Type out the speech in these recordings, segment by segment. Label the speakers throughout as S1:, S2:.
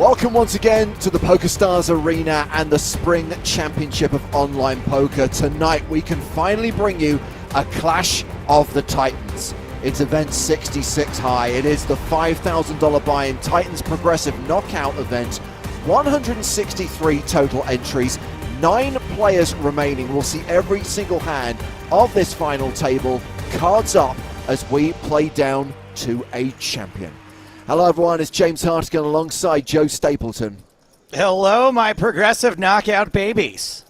S1: Welcome once again to the PokerStars Arena and the Spring Championship of Online Poker. Tonight we can finally bring you a Clash of the Titans. It's event 66 high. It is the $5,000 buy-in Titans Progressive Knockout event. 163 total entries, 9 players remaining. We'll see every single hand of this final table. Cards up as we play down to a champion. Hello everyone, it's James Hartigan alongside Joe Stapleton.
S2: Hello, my progressive knockout babies.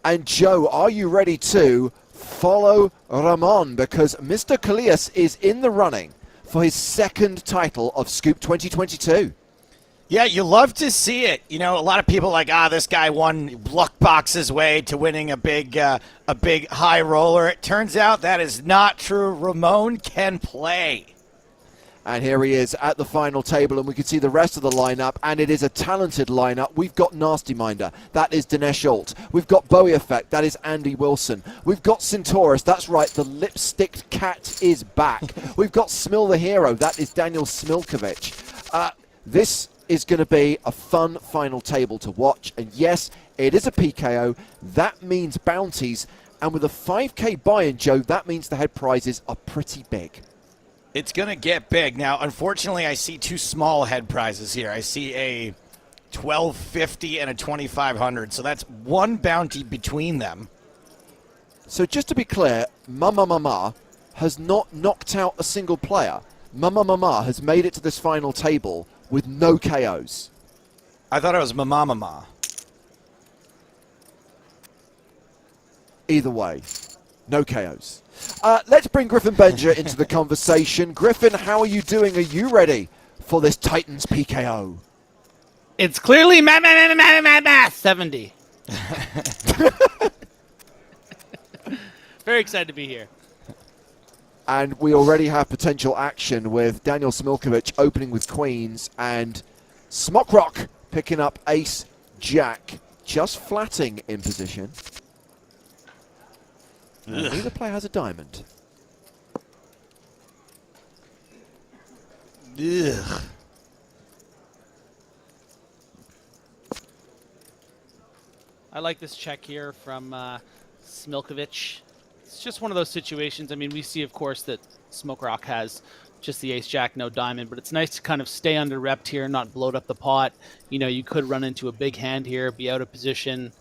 S1: And Joe, are you ready to follow Ramon? Because Mr. Callias is in the running for his second title of Scoop 2022.
S2: Yeah, you love to see it. You know, a lot of people are like, this guy won luck box's way to winning a big high roller. It turns out that is not true. Ramon can play.
S1: And here he is at the final table, and we can see the rest of the lineup, and it is a talented lineup. We've got Nasty Minder, that is Dinesh Alt. We've got Bowie Effect, that is Andy Wilson. We've got Centaurus, that's right, the lipsticked cat is back. We've got Smil the Hero, that is Daniel Smilkovic. This is going to be a fun final table to watch, and yes, it is a PKO. That means bounties, and with a 5K buy-in, Joe, that means the head prizes are pretty big.
S2: It's going to get big. Now, unfortunately, I see two small head prizes here. I see a $1,250 and a $2,500, so that's one bounty between them.
S1: So just to be clear, Mama Mama has not knocked out a single player. Mama Mama has made it to this final table with no KOs.
S2: I thought it was Mama Mama.
S1: Either way, no KOs. Let's bring Griffin Benger into the conversation. Griffin, how are you doing? Are you ready for this Titans PKO?
S3: It's clearly 70. Very excited to be here.
S1: And we already have potential action with Daniel Smilkovic opening with queens and Smokrock picking up ace jack, just flatting in position. Neither player has a diamond.
S2: Ugh.
S3: I like this check here from Smilkovic. It's just one of those situations. I mean, we see, of course, that Smokrock has just the ace-jack, no diamond, but it's nice to kind of stay under repped here, not bloat up the pot. You know, you could run into a big hand here, be out of position.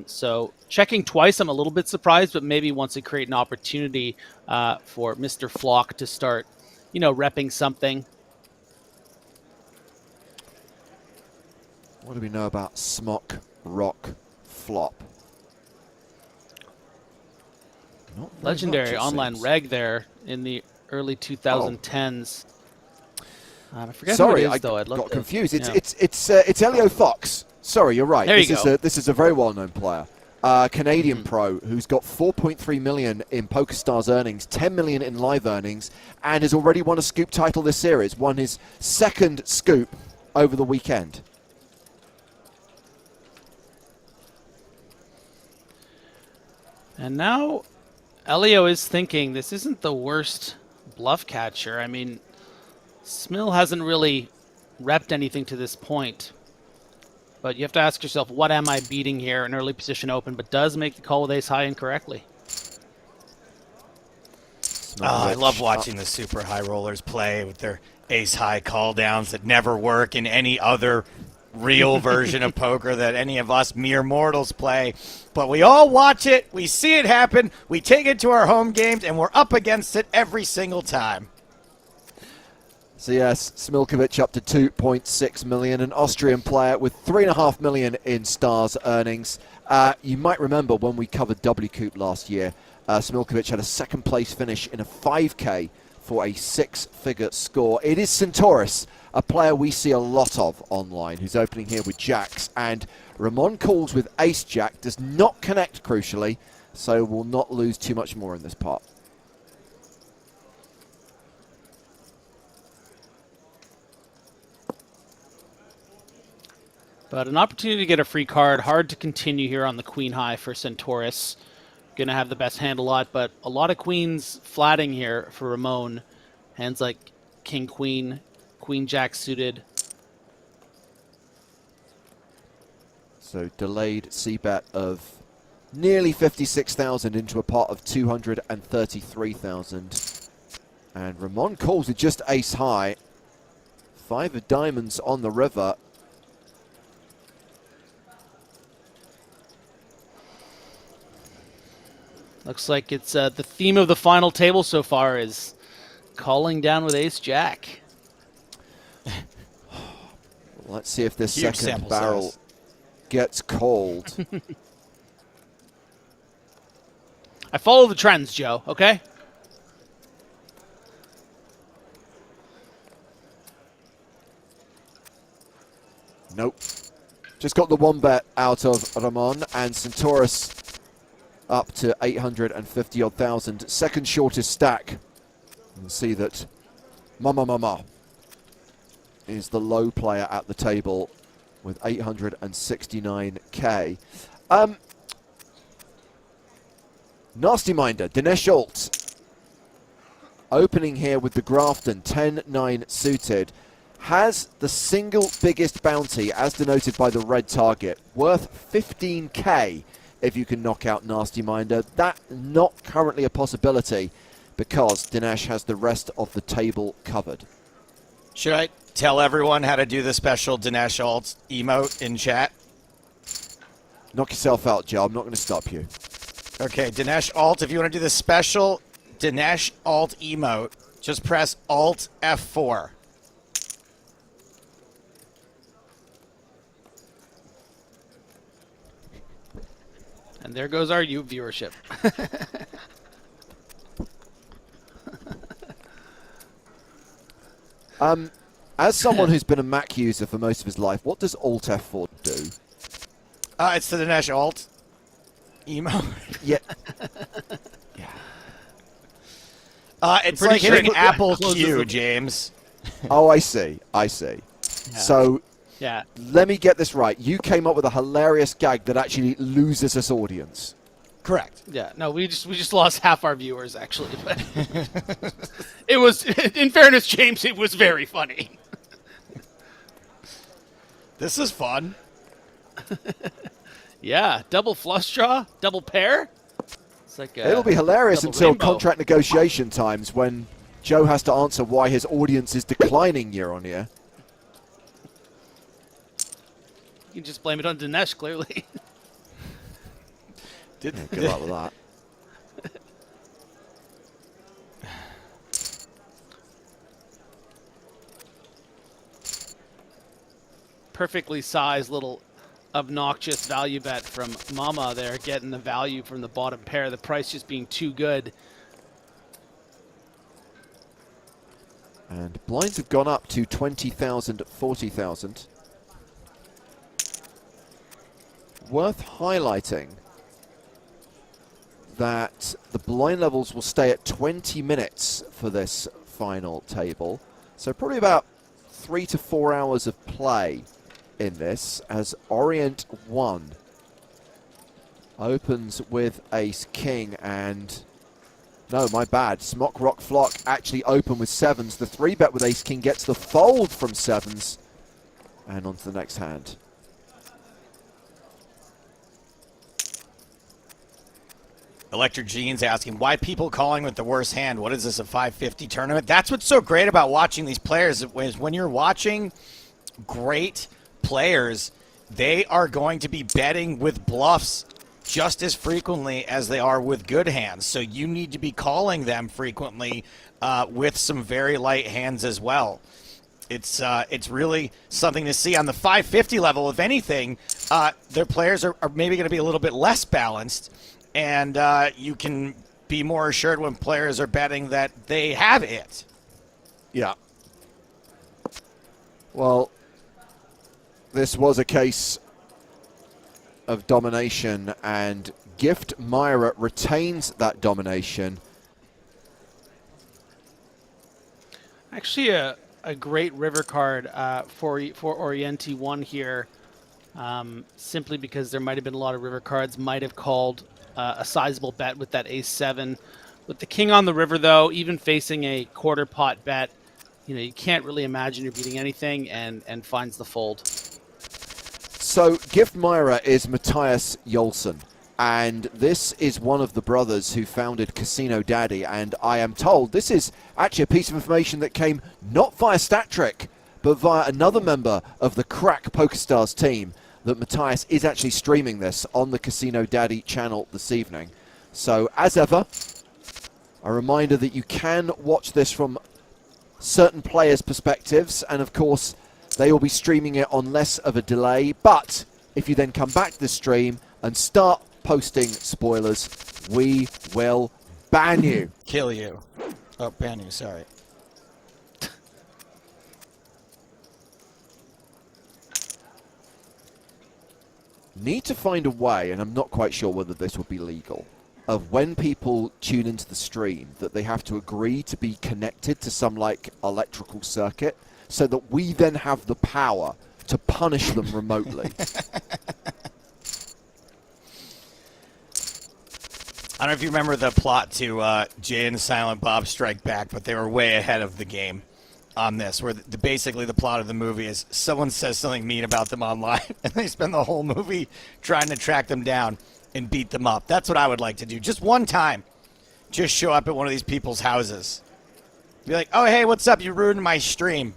S3: So checking twice, I'm a little bit surprised, but maybe wants to create an opportunity for Mr. Flock to start, you know, repping something.
S1: What do we know about Smock Rock Flop?
S3: Legendary online reg there in the early 2010s. I forget
S1: Sorry,
S3: who it is, though.
S1: I
S3: I'd love
S1: got
S3: to,
S1: confused.
S3: yeah.
S1: It's Elio Fox. Sorry, you're right.
S3: There you go.
S1: This is a very well-known player. Canadian pro who's got 4.3 million in PokerStars earnings, 10 million in live earnings, and has already won a Scoop title this series. Won his second Scoop over the weekend.
S3: And now Elio is thinking this isn't the worst bluff catcher. I mean, Smil hasn't really repped anything to this point. But you have to ask yourself, what am I beating here? An early position open, but does make the call with ace high incorrectly.
S2: I love watching the super high rollers play with their ace high call downs that never work in any other real version of poker that any of us mere mortals play. But we all watch it, we see it happen, we take it to our home games, and we're up against it every single time.
S1: So yes, Smilkovic up to 2.6 million, an Austrian player with 3.5 million in stars earnings. You might remember when we covered WCoop last year, Smilkovic had a second place finish in a 5K for a 6-figure score. It is Centaurus, a player we see a lot of online, who's opening here with jacks, and Ramon calls with ace jack, does not connect crucially, so will not lose too much more in this pot.
S3: But an opportunity to get a free card. Hard to continue here on the queen high for Centaurus. Going to have the best hand a lot, but a lot of queens flatting here for Ramon. Hands like king, queen, queen, jack suited.
S1: So delayed c-bet of nearly 56,000 into a pot of 233,000. And Ramon calls it just ace high. 5 of diamonds on the river.
S3: Looks like it's the theme of the final table so far is calling down with ace-jack.
S1: Let's see if this
S2: Huge
S1: second barrel gets called.
S3: I follow the trends, Joe, okay?
S1: Nope. Just got the one bet out of Ramon, and Centaurus up to 850 odd thousand. Second shortest stack. You can see that Mama is the low player at the table with 869k. Nasty Minder, Dinesh Alt, opening here with the Grafton, 10-9 suited, has the single biggest bounty, as denoted by the red target, worth 15k if you can knock out Nasty Minder. That not currently a possibility because Dinesh has the rest of the table covered.
S2: Should I tell everyone how to do the special Dinesh Alt emote in chat?
S1: Knock yourself out, Joe. I'm not going to stop you.
S2: Okay, Dinesh Alt, if you want to do the special Dinesh Alt emote, just press Alt F4.
S3: And there goes our viewership.
S1: As someone who's been a Mac user for most of his life, what does Alt F4 do?
S2: It's the Dinesh Alt emote.
S1: Yeah.
S2: It's like hitting Apple Q, James.
S1: Oh, I see. I see.
S3: Yeah.
S1: So,
S3: Yeah.
S1: let me get this right. You came up with a hilarious gag that actually loses us audience.
S2: Correct.
S3: Yeah. No, we just lost half our viewers actually, but it was, in fairness, James, it was very funny.
S2: This is fun.
S3: Yeah, double flush draw, double pair. It's like
S1: It'll be hilarious
S3: double
S1: until
S3: rainbow.
S1: contract negotiation times when Joe has to answer why his audience is declining year on year.
S3: You can just blame it on Dinesh, clearly.
S1: Good luck with that.
S3: Perfectly sized little obnoxious value bet from Mama there, getting the value from the bottom pair, the price just being too good.
S1: And blinds have gone up to 20,000, 40,000. Worth highlighting that the blind levels will stay at 20 minutes for this final table. So probably about 3 to 4 hours of play in this, as Orient 1 opens with Ace King, and no, my bad, Smock Rock Flock actually open with sevens. The 3-bet with Ace King gets the fold from sevens, and on to the next hand.
S2: Electric Jeans asking, why people calling with the worst hand? What is this, a 550 tournament? That's what's so great about watching these players, is when you're watching great players, they are going to be betting with bluffs just as frequently as they are with good hands. So you need to be calling them frequently with some very light hands as well. It's really something to see. On the 550 level, if anything, their players are maybe going to be a little bit less balanced, and you can be more assured when players are betting that they have it.
S1: Yeah. Well, this was a case of domination, and Gift Myra retains that domination.
S3: Actually, a great river card for Orienti 1 here, simply because there might have been a lot of river cards, might have called a sizable bet with that ace-7. With the king on the river, though, even facing a quarter pot bet, you know, you can't really imagine you're beating anything, and finds the fold.
S1: So Gift Myra is Matthias Jolson, and this is one of the brothers who founded Casino Daddy, and I am told this is actually a piece of information that came not via StatTrick, but via another member of the crack PokerStars team, that Matthias is actually streaming this on the Casino Daddy channel this evening. So as ever, a reminder that you can watch this from certain players' perspectives, and of course they will be streaming it on less of a delay, but if you then come back to the stream and start posting spoilers, we will ban you.
S2: Kill you. Oh, ban you, sorry.
S1: Need to find a way, and I'm not quite sure whether this would be legal, of when people tune into the stream that they have to agree to be connected to some like electrical circuit, so that we then have the power to punish them remotely.
S2: I don't know if you remember the plot to Jay and Silent Bob Strike Back, but they were way ahead of the game on this, where basically the plot of the movie is someone says something mean about them online, and they spend the whole movie trying to track them down and beat them up. That's what I would like to do. Just one time. Just show up at one of these people's houses. Be like, oh, hey, what's up? You ruined my stream.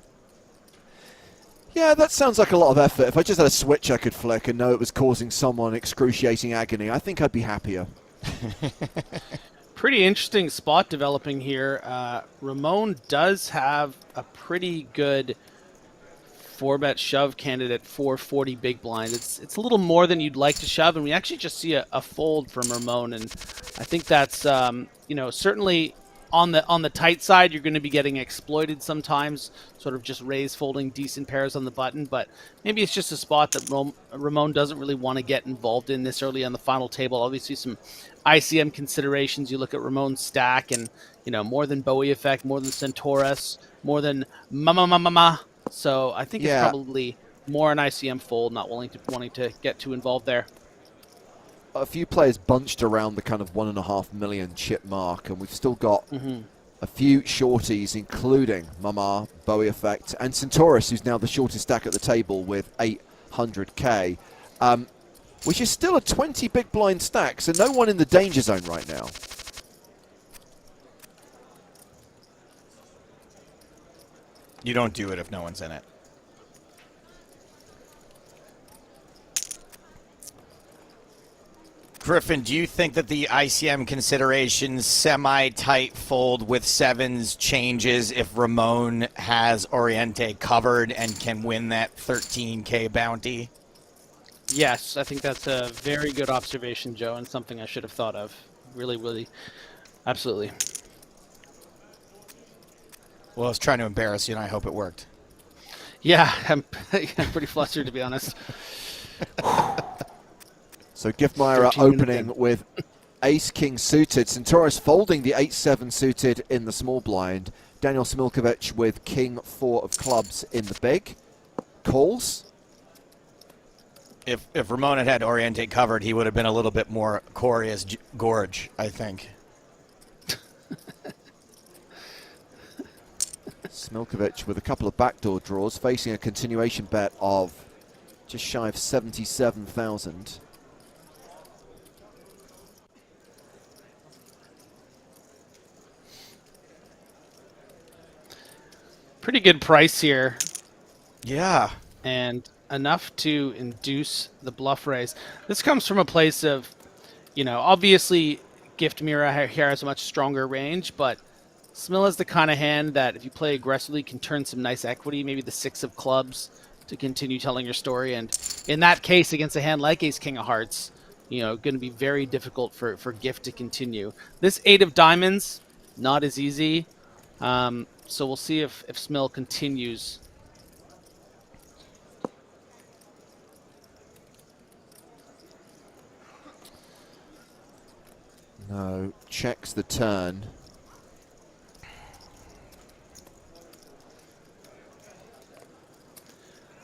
S1: Yeah, that sounds like a lot of effort. If I just had a switch I could flick and know it was causing someone excruciating agony, I think I'd be happier.
S3: Pretty interesting spot developing here. Ramon does have a pretty good 4-bet shove candidate for 40 big blind. It's a little more than you'd like to shove, and we actually just see a fold from Ramon, and I think that's you know, certainly on the tight side you're going to be getting exploited sometimes, sort of just raise folding decent pairs on the button, but maybe it's just a spot that Ramon doesn't really want to get involved in this early on the final table. Obviously some ICM considerations. You look at Ramon's stack, and you know, more than Bowie effect, more than Centaurus, more than Mama. So I think it's probably more an ICM fold, not wanting to get too involved there.
S1: A few players bunched around the kind of 1.5 million chip mark, and we've still got a few shorties, including Mama, Bowie effect, and Centaurus, who's now the shortest stack at the table with 800k, which is still a 20 big blind stack, so no one in the danger zone right now.
S2: You don't do it if no one's in it. Griffin, do you think that the ICM considerations semi-tight fold with sevens changes if Ramon has Oriente covered and can win that 13k bounty?
S3: Yes, I think that's a very good observation, Joe, and something I should have thought of. Really, absolutely.
S2: Well, I was trying to embarrass you, and I hope it worked.
S3: Yeah, I'm pretty flustered, to be honest.
S1: So Gift Myra opening with ace-king suited. Centaurus folding the 8-7 suited in the small blind. Daniel Smilkovic with king-4 of clubs in the big. Calls.
S2: If Ramon had Oriente covered, he would have been a little bit more Coria's Gorge, I think.
S1: Smilkovic with a couple of backdoor draws, facing a continuation bet of just shy of 77,000.
S3: Pretty good price here.
S2: Yeah.
S3: And enough to induce the bluff raise. This comes from a place of, you know, obviously Gift Myra here has a much stronger range, but Smil is the kind of hand that if you play aggressively can turn some nice equity, maybe the 6 of clubs to continue telling your story. And in that case, against a hand like Ace King of Hearts, you know, going to be very difficult for Gift to continue. This 8 of diamonds, not as easy. So we'll see if Smil continues.
S1: No, checks the turn.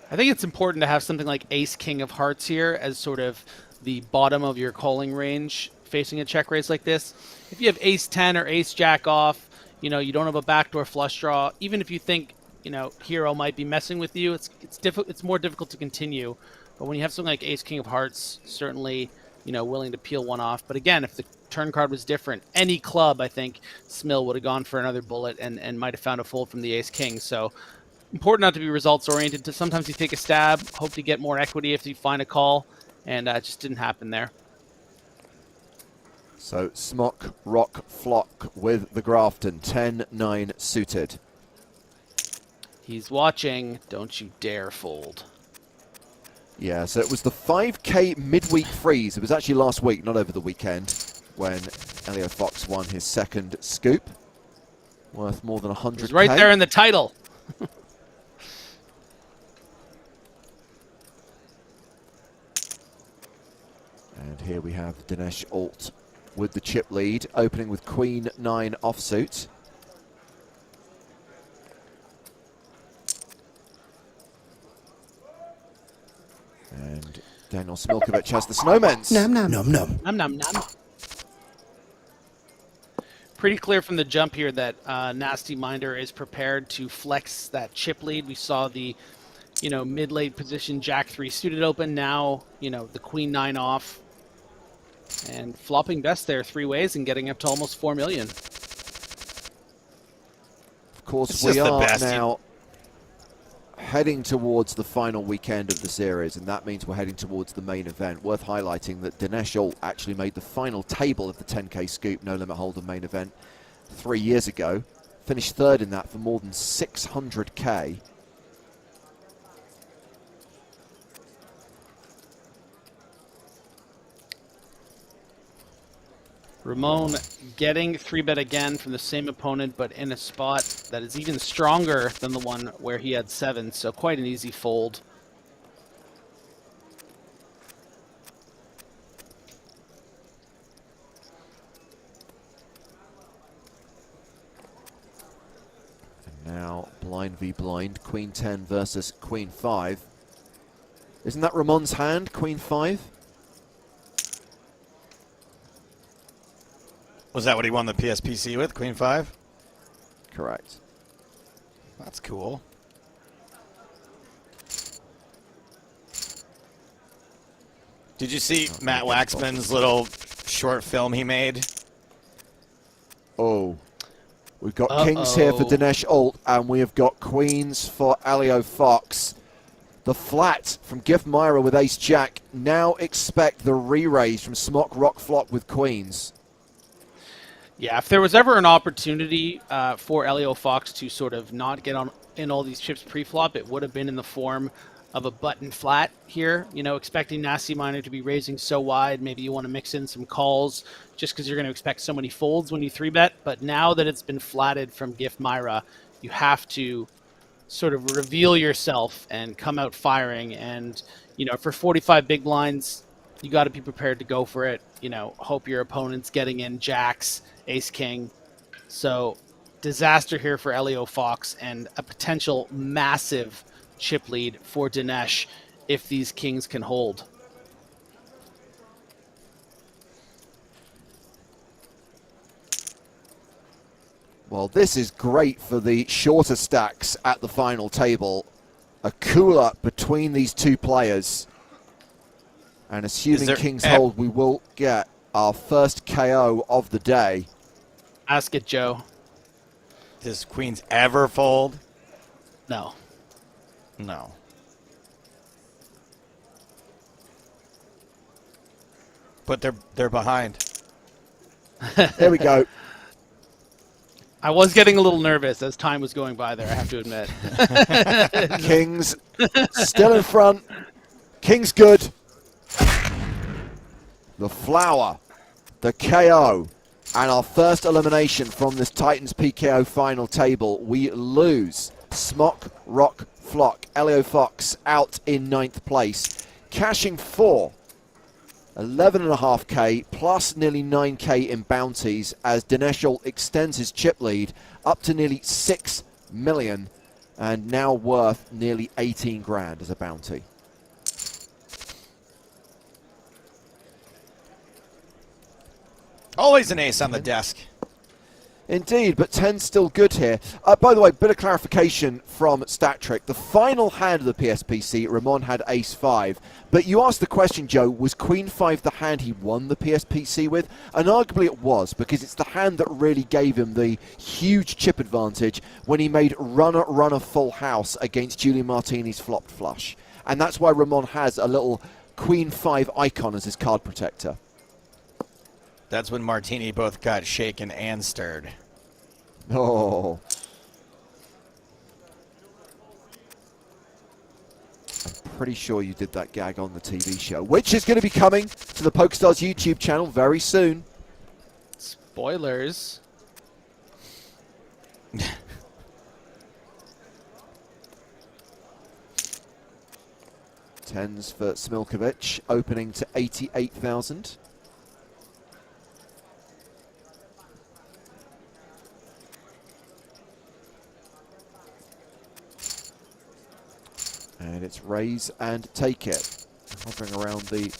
S3: I think it's important to have something like Ace King of Hearts here as sort of the bottom of your calling range facing a check raise like this. If you have Ace 10 or Ace Jack off, you know, you don't have a backdoor flush draw. Even if you think, you know, Hero might be messing with you, it's more difficult to continue But when you have something like Ace King of Hearts, certainly, willing to peel one off. But again, if the turn card was different, any club, I think Smill would have gone for another bullet and might have found a fold from the Ace King. So important not to be results oriented. To sometimes you take a stab, hope to get more equity if you find a call, and it just didn't happen there.
S1: So Smock, Rock, Flock with the Grafton, 10-9 suited.
S3: He's watching. Don't you dare fold.
S1: Yeah, so it was the 5K midweek freeze. It was actually last week, not over the weekend, when Elio Fox won his second scoop, worth more than 100K.
S3: He's right there in the title.
S1: And here we have Dinesh Alt with the chip lead, opening with Queen 9 offsuit. And Daniel Smilkovic has the snowmans.
S4: Nom nom nom nom.
S3: Nom nom nom. Pretty clear from the jump here that Nasty Minder is prepared to flex that chip lead. We saw the, mid-late position Jack 3 suited open. Now, the Queen 9 off. And flopping best there 3 ways and getting up to almost 4 million.
S1: Of course, we are now heading towards the final weekend of the series, and that means we're heading towards the main event. Worth highlighting that Dinesh Alt actually made the final table of the 10K Scoop No Limit Hold'em main event 3 years ago. Finished third in that for more than 600K.
S3: Ramon getting 3-bet again from the same opponent, but in a spot that is even stronger than the one where he had 7, so quite an easy fold.
S1: And now blind v blind, Queen 10 versus Queen 5. Isn't that Ramon's hand, Queen 5?
S2: Was that what he won the PSPC with, Queen 5?
S1: Correct.
S2: That's cool. Did you see Matt Waxman's little short film he made?
S1: Oh. We've got kings here for Dinesh Alt, and we have got queens for Elio Fox. The flat from Gift Myra with Ace Jack. Now expect the re-raise from Smock Rock Flock with queens.
S3: Yeah, if there was ever an opportunity for Elio Fox to sort of not get on in all these chips pre-flop, it would have been in the form of a button flat here. Expecting Nasty Miner to be raising so wide, maybe you want to mix in some calls just because you're going to expect so many folds when you 3-bet. But now that it's been flatted from Gift Myra, you have to sort of reveal yourself and come out firing. And, for 45 big blinds, you got to be prepared to go for it. Hope your opponent's getting in jacks, Ace King. So disaster here for Elio Fox and a potential massive chip lead for Dinesh if these kings can hold.
S1: Well, this is great for the shorter stacks at the final table. A cooler between these two players. And assuming kings hold, we will get our first KO of the day.
S3: Ask it, Joe.
S2: Does queens ever fold?
S3: No.
S2: No. But they're behind.
S1: There we go.
S3: I was getting a little nervous as time was going by there, I have to admit.
S1: Kings still in front. King's good. The flower, the KO, and our first elimination from this Titans PKO final table. We lose. Smock, Rock, Flock. Elio Fox out in 9th place. Cashing for 11.5K plus nearly 9K in bounties as Dinesh Alt extends his chip lead up to nearly 6 million and now worth nearly 18 grand as a bounty.
S2: Always an ace on the desk.
S1: Indeed, but 10's still good here. By the way, bit of clarification from StatTrick. The final hand of the PSPC, Ramon had ace-5. But you asked the question, Joe, was queen-5 the hand he won the PSPC with? And arguably it was, because it's the hand that really gave him the huge chip advantage when he made runner full house against Julian Martini's flopped flush. And that's why Ramon has a little queen-5 icon as his card protector.
S2: That's when Martini both got shaken and stirred.
S1: Oh. I'm pretty sure you did that gag on the TV show, which is going to be coming to the PokerStars YouTube channel very soon.
S3: Spoilers.
S1: Tens for Smilkovic, opening to 88,000. And it's raise and take it. Hovering around the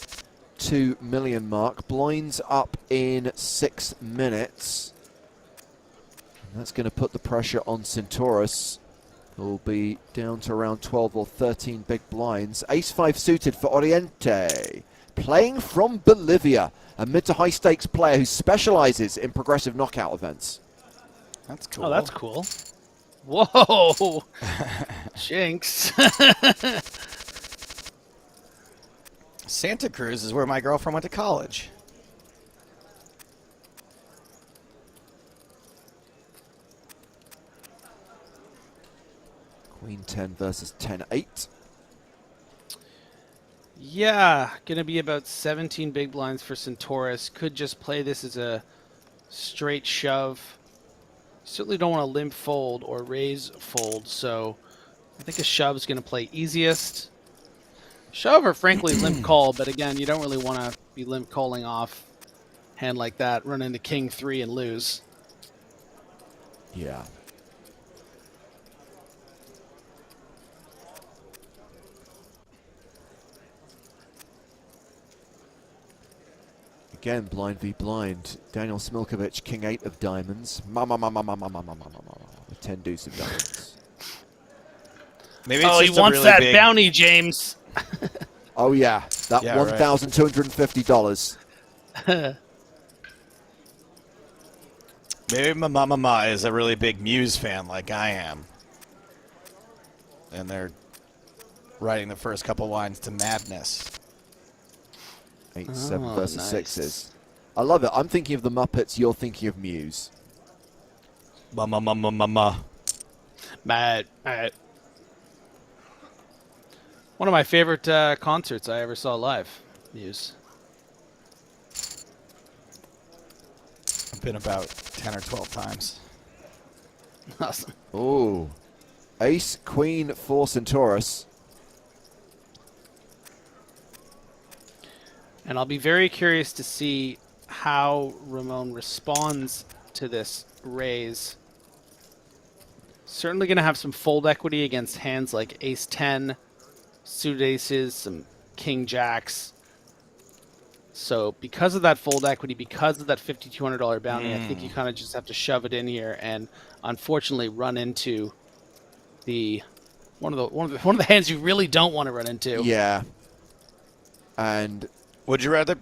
S1: 2 million mark. Blinds up in 6 minutes. And that's going to put the pressure on Centaurus, who will be down to around 12 or 13 big blinds. Ace-5 suited for Oriente. Playing from Bolivia. A mid to high stakes player who specializes in progressive knockout events.
S2: That's cool.
S3: Oh, that's cool. Whoa! Jinx.
S2: Santa Cruz is where my girlfriend went to college.
S1: Queen 10 versus 10-8.
S3: Yeah, gonna be about 17 big blinds for Centaurus. Could just play this as a straight shove. Certainly don't want to limp fold or raise fold, so I think a shove is going to play easiest. Shove or frankly limp call, but again, you don't really want to be limp calling off hand like that, run into king 3 and lose.
S1: Yeah. Again, blind v blind. Daniel Smilkovic, king 8 of diamonds. With 10 deuce of diamonds.
S2: Maybe it's
S3: Oh, he
S2: just a
S3: wants
S2: really
S3: that
S2: big
S3: bounty, James.
S1: Oh yeah, that
S2: Yeah,
S1: $1,250.
S2: Maybe my mama is a really big Muse fan like I am. And they're writing the first couple lines to madness.
S1: 8-7
S3: Oh,
S1: versus
S3: nice.
S1: sixes. I love it. I'm thinking of the Muppets, you're thinking of Muse.
S2: Mama.
S3: Matt. One of my favorite concerts I ever saw live. Muse.
S2: I've been about 10 or 12 times.
S3: Awesome.
S1: Ooh. Ace, Queen for Centaurus.
S3: And I'll be very curious to see how Ramon responds to this raise. Certainly going to have some fold equity against hands like ace-10, suited aces, some king jacks. So because of that fold equity, because of that $5,200 bounty, I think you kind of just have to shove it in here and unfortunately run into the one of the hands you really don't want to run into.
S1: Yeah. And
S2: Would you rather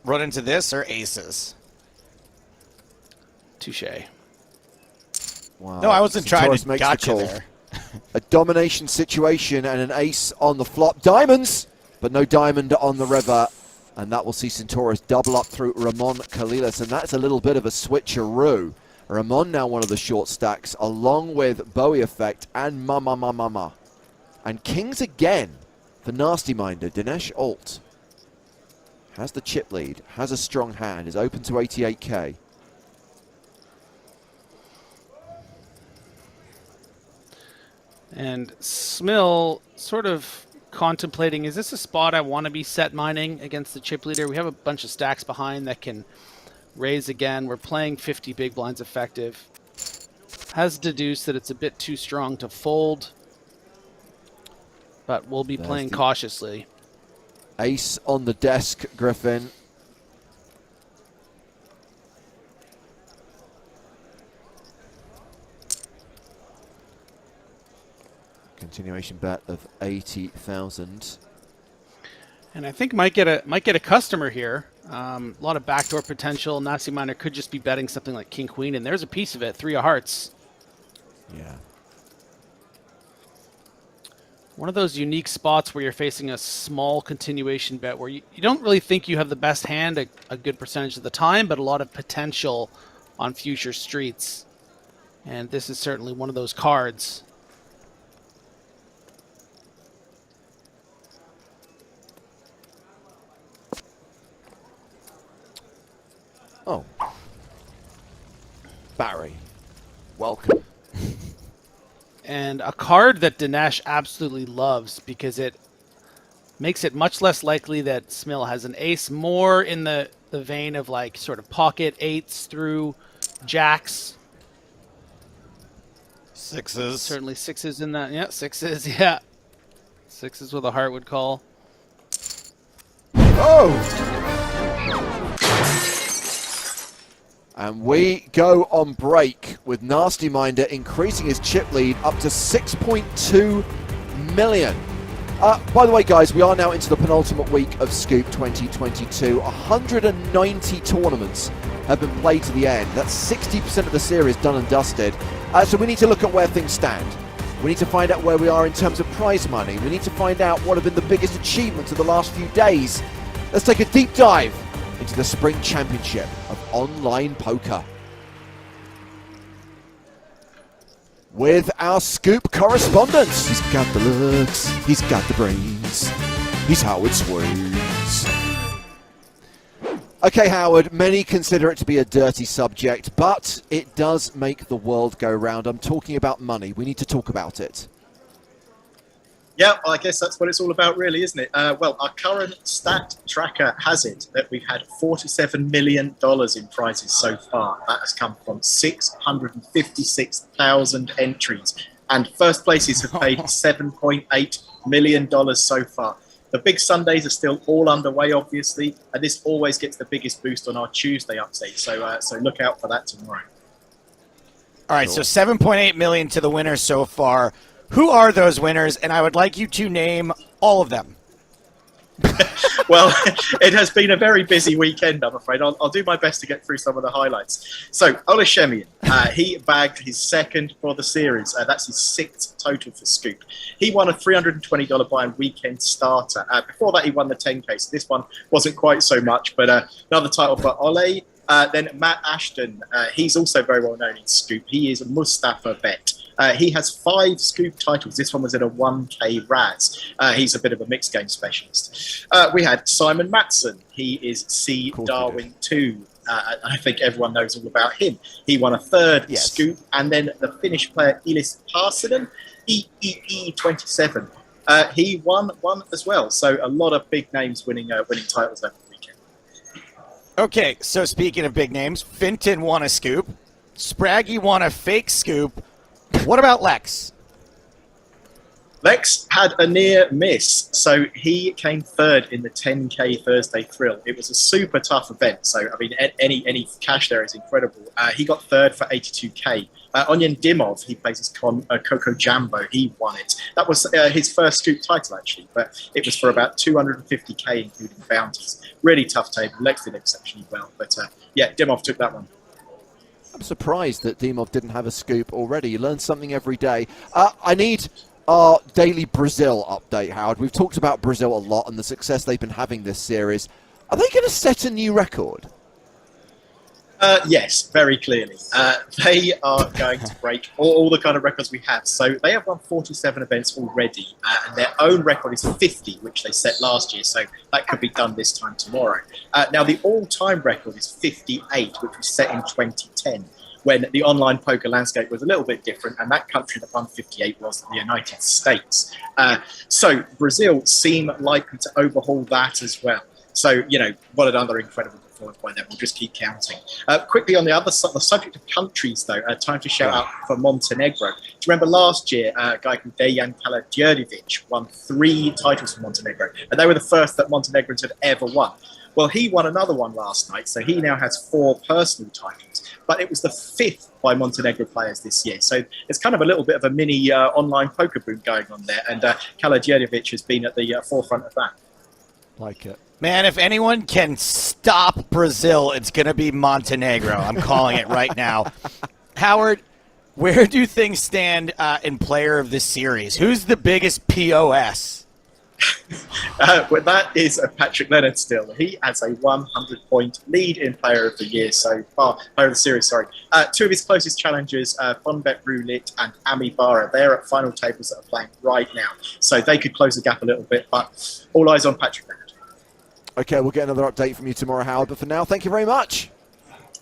S2: run into this or aces?
S3: Touche.
S1: wow.
S2: No, I wasn't trying
S1: Centaurus
S2: to
S1: makes
S2: gotcha
S1: the call.
S2: there.
S1: A domination situation and an ace on the flop. Diamonds, but no diamond on the river. And that will see Centaurus double up through Ramon Kalilas. And that's a little bit of a switcheroo. Ramon now one of the short stacks, along with Bowie Effect and Mama. And kings again for Nasty Minder. Dinesh Alt has the chip lead, has a strong hand, is open to 88K.
S3: And Smil sort of contemplating, is this a spot I want to be set mining against the chip leader? We have a bunch of stacks behind that can raise again. We're playing 50 big blinds effective. Has deduced that it's a bit too strong to fold, but we'll be playing cautiously.
S1: Ace on the desk, Griffin. Continuation bet of 80,000.
S3: And I think might get a customer here. A lot of backdoor potential. Nasty Miner could just be betting something like King Queen, and there's a piece of it. 3 of hearts.
S1: Yeah.
S3: One of those unique spots where you're facing a small continuation bet where you don't really think you have the best hand a good percentage of the time, but a lot of potential on future streets. And this is certainly one of those cards.
S1: Oh. Barry, welcome.
S3: And a card that Dinesh absolutely loves because it makes it much less likely that Smill has an ace, more in the vein of like sort of pocket 8s through jacks.
S2: 6s.
S3: Certainly 6s in that. Yeah, 6s, yeah. 6s with a heart would call.
S1: Oh! And we go on break with Nasty Minder increasing his chip lead up to 6.2 million. By the way, guys, we are now into the penultimate week of Scoop 2022. 190 tournaments have been played to the end. That's 60% of the series done and dusted. So we need to look at where things stand. We need to find out where we are in terms of prize money. We need to find out what have been the biggest achievements of the last few days. Let's take a deep dive into the Spring Championship of online poker with our Scoop correspondent. He's got the looks, he's got the brains, he's Howard Swains. Okay, Howard, many consider it to be a dirty subject, but it does make the world go round. I'm talking about money. We need to talk about it.
S4: Yeah, well, I guess that's what it's all about, really, isn't it? Well, our current stat tracker has it that we've had $47 million in prizes so far. That has come from 656,000 entries. And first places have paid $7.8 million so far. The big Sundays are still all underway, obviously, and this always gets the biggest boost on our Tuesday update. So look out for that tomorrow.
S2: All right, so 7.8 million to the winners so far. Who are those winners? And I would like you to name all of them.
S4: Well, it has been a very busy weekend, I'm afraid. I'll do my best to get through some of the highlights. So, Olashemian, he bagged his second for the series. That's his 6th total for Scoop. He won a $320 buy-in weekend starter. Before that, he won the 10K. So this one wasn't quite so much, but another title for Ole. Then Matt Ashton, he's also very well known in Scoop. He is a Mustafa bet. He has 5 Scoop titles. This one was at a 1K Raz. He's a bit of a mixed game specialist. We had Simon Matson. He is C Darwin 2. I think everyone knows all about him. He won a 3rd Scoop. And then the Finnish player Ilis Parsinen, EEE27. He won one as well. So a lot of big names winning titles over the weekend.
S2: Okay, so speaking of big names, Finton won a Scoop. Spraggy won a fake Scoop. What about Lex?
S4: Lex had a near miss, so he came 3rd in the 10K Thursday Thrill. It was a super tough event, so I mean, any cash there is incredible. He got 3rd for 82K. Onion Dimov, he plays his Coco Jambo. He won it. That was his first Scoop title, actually, but it was for about 250K, including bounties. Really tough table. Lex did exceptionally well, but yeah, Dimov took that one.
S1: I'm surprised that Dimov didn't have a Scoop already. You learn something every day. I need our daily Brazil update, Howard. We've talked about Brazil a lot and the success they've been having this series. Are they going to set a new record?
S4: Yes, very clearly. They are going to break all the kind of records we have. So they have won 47 events already, and their own record is 50, which they set last year. So that could be done this time tomorrow. Now, the all-time record is 58, which was set in 2010, when the online poker landscape was a little bit different, and that country that won 58 was the United States. So Brazil seem likely to overhaul that as well. So, you know, what another incredible performance by them. We'll just keep counting. Quickly on the other side, the subject of countries, though, time to shout out for Montenegro. Do you remember last year, a guy called Dejan Karađorđević won 3 titles for Montenegro, and they were the first that Montenegrins had ever won. Well, he won another one last night, so he now has 4 personal titles. but it was the 5th by Montenegro players this year. So it's kind of a little bit of a mini online poker boom going on there, and Karađorđević has been at the forefront of that.
S1: Like it.
S2: Man, if anyone can stop Brazil, it's going to be Montenegro. I'm calling it right now. Howard, where do things stand in player of the series? Who's the biggest POS?
S4: Well, that is Patrick Leonard still. He has a 100-point lead in player of the year so far, player of the series, sorry. 2 of his closest challengers, Fonbet Rulit and Ami Bara, they're at final tables that are playing right now. So they could close the gap a little bit, but all eyes on Patrick Leonard.
S1: Okay, we'll get another update from you tomorrow, Howard, but for now, thank you very much.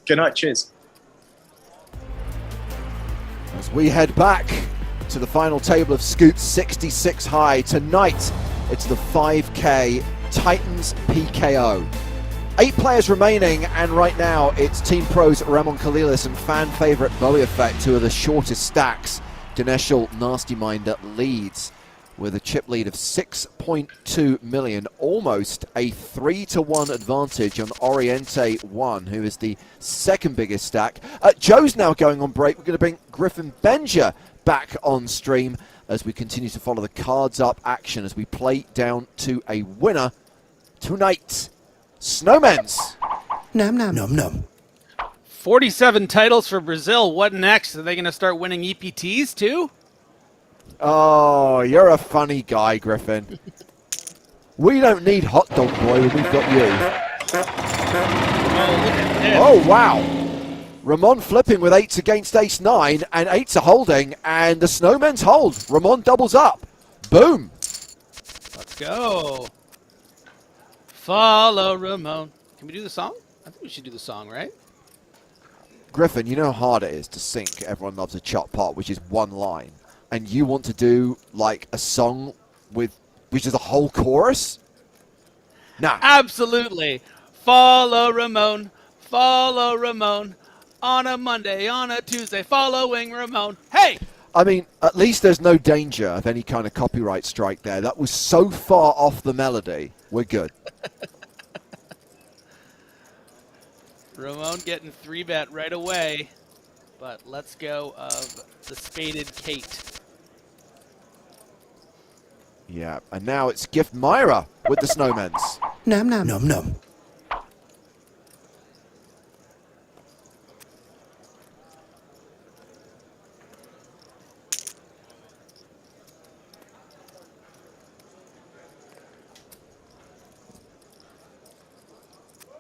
S4: Good night, cheers.
S1: As we head back to the final table of Scoot's 66 high, tonight it's the 5K Titans PKO. 8 players remaining, and right now it's Team Pro's Ramon Kalilis and fan favourite Bowie Effect, who are the shortest stacks. Dineshal Nasty Minder leads with a chip lead of 6.2 million, almost a 3-to-1 advantage on Oriente 1, who is the second biggest stack. Joe's now going on break. We're going to bring Griffin Benja back on stream as we continue to follow the cards up action as we play down to a winner tonight. Snowmen's.
S5: Nom nom nom nom.
S3: 47 titles for Brazil. What next? Are they going to start winning EPTs too?
S1: Oh, you're a funny guy, Griffin. We don't need Hot Dog Boy when we've got you. Oh, wow. Ramon flipping with 8s against ace-9, and 8s are holding, and the Snowmen's hold. Ramon doubles up. Boom.
S3: Let's go. Follow Ramon. Can we do the song? I think we should do the song, right?
S1: Griffin, you know how hard it is to sync Everyone Loves a Chop Pot, which is one line. And you want to do like a song with which is a whole chorus? Nah.
S3: Absolutely. Follow Ramon. Follow Ramon. On a Monday, on a Tuesday, following Ramon. Hey!
S1: I mean, at least there's no danger of any kind of copyright strike there. That was so far off the melody. We're good.
S3: Ramon getting 3-bet right away. But let's go of the spaded Kate.
S1: Yeah, and now it's Gift Myra with the Snowmen's.
S5: Nom nom nom nom.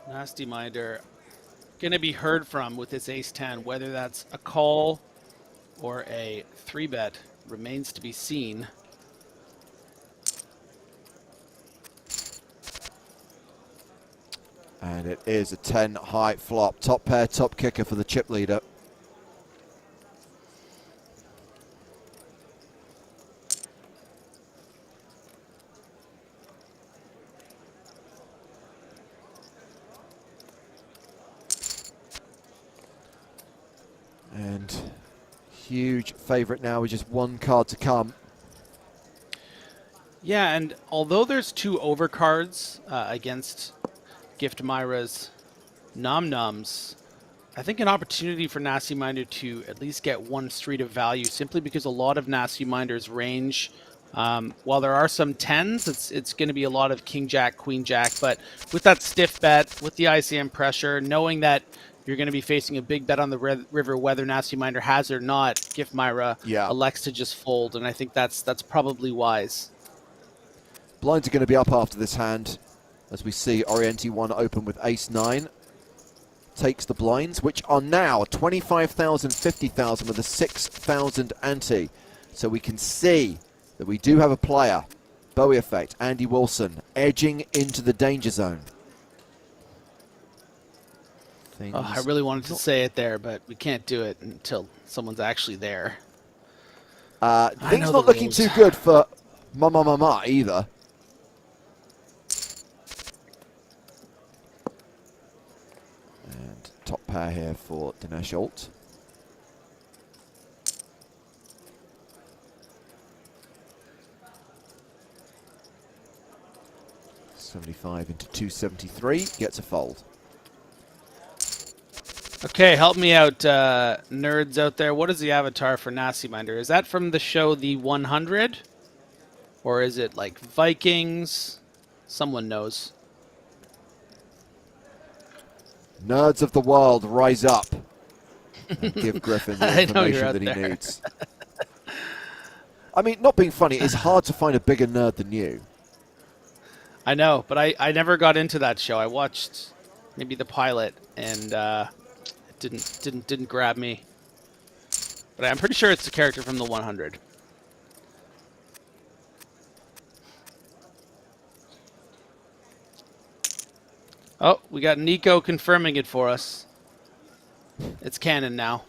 S3: Nasty Minder going to be heard from with this ace-10. Whether that's a call or a 3-bet remains to be seen.
S1: And it is a 10 high flop. Top pair, top kicker for the chip leader. And huge favorite now with just one card to come.
S3: Yeah, and although there's 2 overcards against Gift Myra's Nom Noms, I think an opportunity for Nasty Minder to at least get 1 street of value, simply because a lot of Nasty Minder's range, while there are some 10s, it's going to be a lot of King Jack, Queen Jack, but with that stiff bet, with the ICM pressure, knowing that you're going to be facing a big bet on the river, whether Nasty Minder has or not, Gift Myra elects to just fold, and I think that's probably wise.
S1: Blinds are going to be up after this hand, as we see Oriente 1 open with ace-9. Takes the blinds, which are now 25,000, 50,000 with a 6,000 ante. So we can see that we do have a player, Bowie Effect, Andy Wilson, edging into the danger zone.
S3: Oh, I really wanted to say it there, but we can't do it until someone's actually there.
S1: Things not looking too good for Mama either. And top pair here for Dinesh Alt. $75 into 273, gets a fold.
S3: A Okay, help me out, nerds out there. What is the avatar for Nasty Minder? Is that from the show The 100? Or is it like Vikings? Someone knows.
S1: Nerds of the world, rise up and give Griffin the
S3: I know you're
S1: information
S3: out
S1: that he
S3: there.
S1: needs. I mean, not being funny, it's hard to find a bigger nerd than you.
S3: I know, but I never got into that show. I watched maybe the pilot, and it didn't grab me. But I'm pretty sure it's the character from the 100. Oh, we got Nico confirming it for us. It's canon now.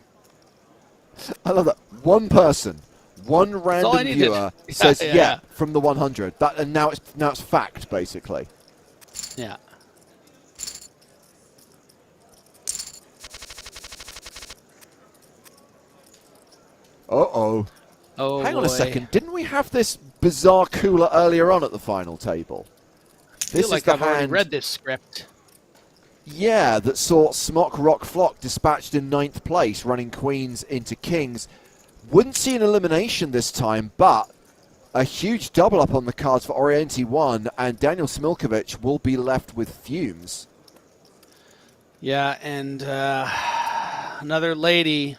S1: I love that. One person, one
S3: all I
S1: random
S3: needed.
S1: viewer says,
S3: Yeah,
S1: yeah,
S3: yeah.
S1: from the 100. That, and now it's fact, basically.
S3: Yeah.
S1: Uh-oh.
S3: Oh,
S1: Hang on
S3: boy.
S1: a second. Didn't we have this bizarre cooler earlier on at the final table?
S3: I feel like I've already read this script.
S1: Yeah, that saw Smock Rock Flock dispatched in 9th place, running queens into kings. Wouldn't see an elimination this time, but a huge double up on the cards for Oriente 1, and Daniel Smilkovic will be left with fumes.
S3: Yeah, and another lady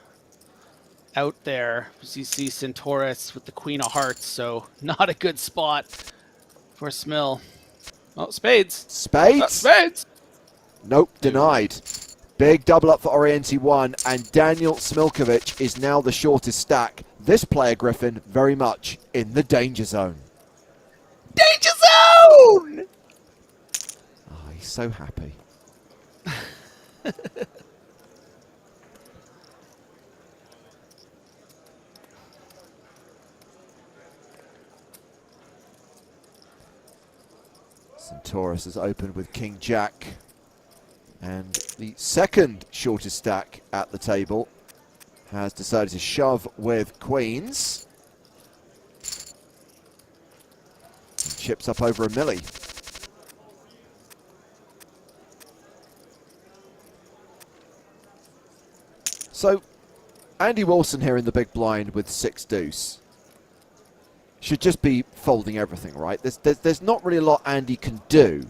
S3: out there. You see Centaurus with the Queen of Hearts, so not a good spot for Smil. Oh, spades.
S1: Spades?
S3: Spades!
S1: Nope, denied. Big double up for Oriente 1, and Daniel Smilkovic is now the shortest stack. This player, Griffin, very much in the danger zone.
S3: Danger zone!
S1: Oh, he's so happy. Centaurus has opened with King Jack. And the second shortest stack at the table has decided to shove with queens. And chips up over a milli. So, Andy Wilson here in the big blind with 6 deuce. Should just be folding everything, right? There's not really a lot Andy can do,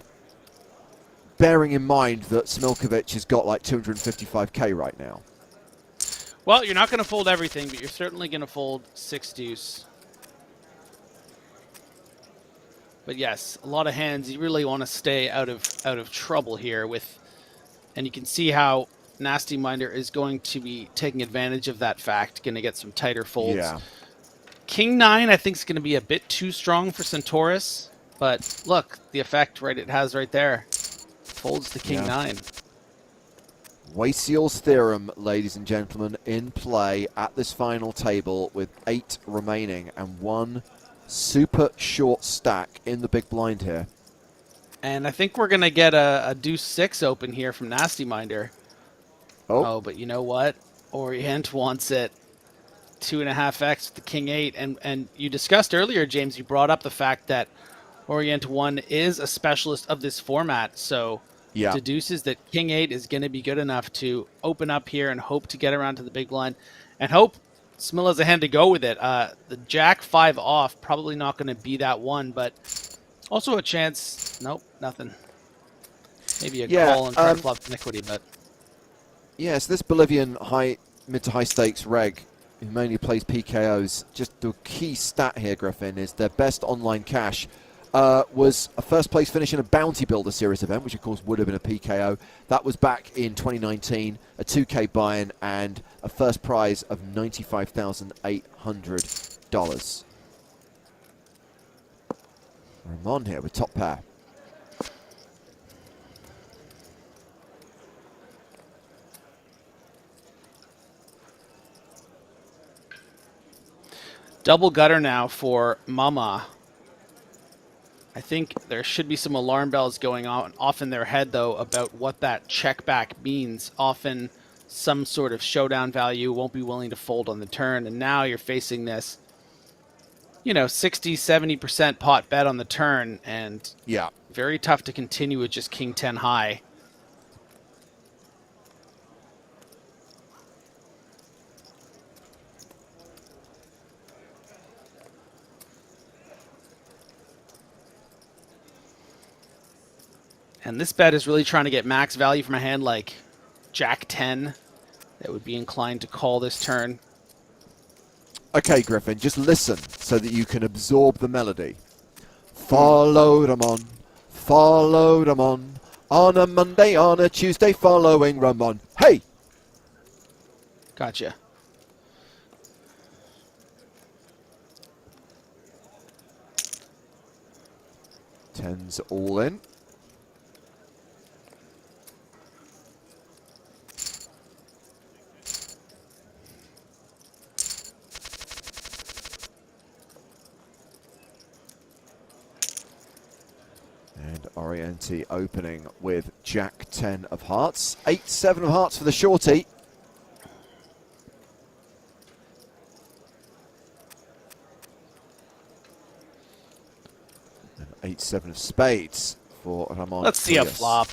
S1: bearing in mind that Smilkovic has got like 255k right now.
S3: Well, you're not going to fold everything, but you're certainly going to fold 6 deuce. But yes, a lot of hands you really want to stay out of trouble here with, and you can see how Nasty Minder is going to be taking advantage of that fact, going to get some tighter folds.
S1: Yeah.
S3: King 9, I think, is going to be a bit too strong for Centaurus, but look, the effect it has right there. Folds the King 9.
S1: Waisiel's theorem, ladies and gentlemen, in play at this final table with 8 remaining and 1 super short stack in the big blind here.
S3: And I think we're going to get a deuce 6 open here from Nasty Minder. Oh, but you know what? Orient wants it 2.5x with the King 8. And you discussed earlier, James, you brought up the fact that Orient 1 is a specialist of this format, so deduces that King 8 is going to be good enough to open up here and hope to get around to the big blind, and hope Smil has a hand to go with it. The Jack 5 off, probably not going to be that one, but also a chance. Nope, nothing. Maybe a call and turn flop iniquity, but
S1: yes, this Bolivian mid to high stakes reg, who mainly plays PKOs, just the key stat here, Griffin, is their best online cash was a first place finish in a Bounty Builder Series event, which of course would have been a PKO. That was back in 2019, a 2K buy-in and a first prize of $95,800. Ramon here with top pair.
S3: double gutter now for Mama. I think there should be some alarm bells going off in their head, though, about what that check back means. Often some sort of showdown value won't be willing to fold on the turn, and now you're facing this, 60, 70% pot bet on the turn, and very tough to continue with just King 10 high. And this bet is really trying to get max value from a hand like Jack 10 that would be inclined to call this turn.
S1: Okay, Griffin, just listen so that you can absorb the melody. Follow them on a Monday, on a Tuesday, following Ramon. Hey!
S3: Gotcha.
S1: Tens all in. And Oriente opening with Jack 10 of hearts. 8-7 of hearts for the shorty. And 8-7 of spades for Ramon.
S3: Let's see a
S1: Frias.
S3: flop.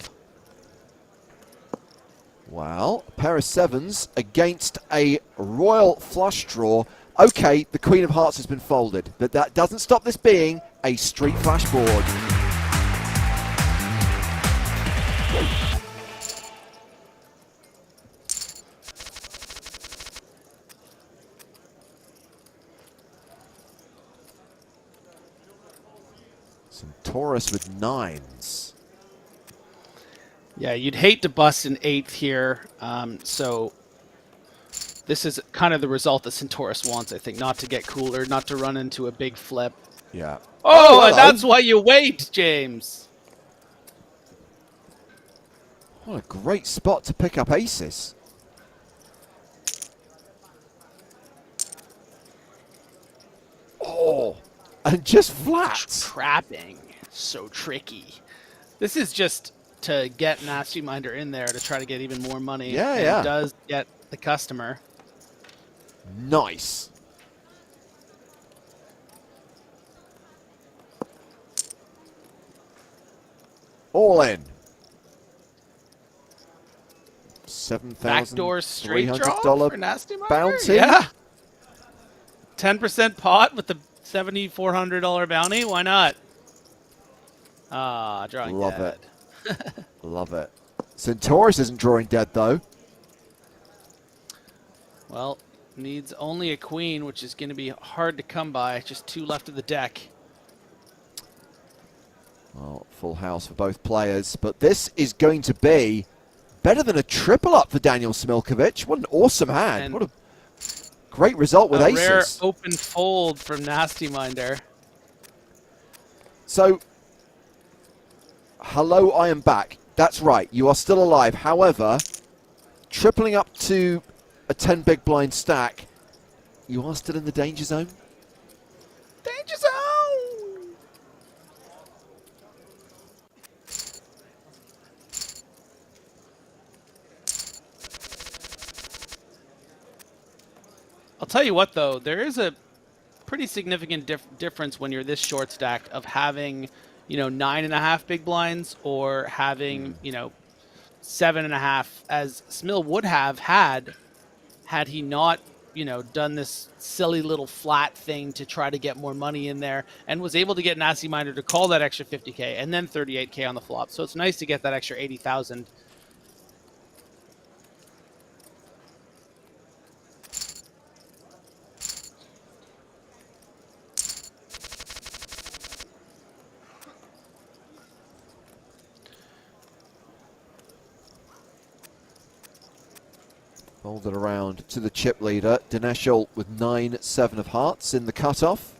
S1: Well, a pair of sevens against a royal flush draw. Okay, the Queen of Hearts has been folded, but that doesn't stop this being a street flash board. Some Taurus with nines.
S3: Yeah, you'd hate to bust an 8th here. So this is kind of the result that Centaurus wants, I think. Not to get cooler, not to run into a big flip.
S1: Yeah.
S3: Oh, and
S1: hello.
S3: that's why you wait, James.
S1: What a great spot to pick up aces. Oh, and just flats.
S3: Trapping. So tricky. This is just to get Nasty Minder in there to try to get even more money.
S1: Yeah,
S3: and
S1: yeah.
S3: It does get the customer.
S1: Nice. All in.
S3: Backdoor straight draw for Nasty Minder?
S1: bounty.
S3: Yeah. 10% pot with the $7,400 bounty. Why not? Ah, drawing
S1: Love
S3: dead.
S1: it. Love it. Centaurus isn't drawing dead, though.
S3: Well, needs only a queen, which is going to be hard to come by. Just 2 left of the deck.
S1: Well, full house for both players, but this is going to be better than a triple up for Daniel Smilkovic. What an awesome hand.
S3: And
S1: what a great result with
S3: a
S1: aces.
S3: rare open fold from Nasty Minder.
S1: So, hello, I am back. That's right, you are still alive. However, tripling up to a 10 big blind stack, you are still in the danger zone.
S3: Danger zone! I'll tell you what, though, there is a pretty significant difference when you're this short stacked of having, 9.5 big blinds or having, 7.5, as Smil would have had he not, done this silly little flat thing to try to get more money in there and was able to get Nasty Minder to call that extra 50K and then 38K on the flop. So it's nice to get that extra 80,000.
S1: Folded around to the chip leader. Dineshul with 9-7 of hearts in the cutoff.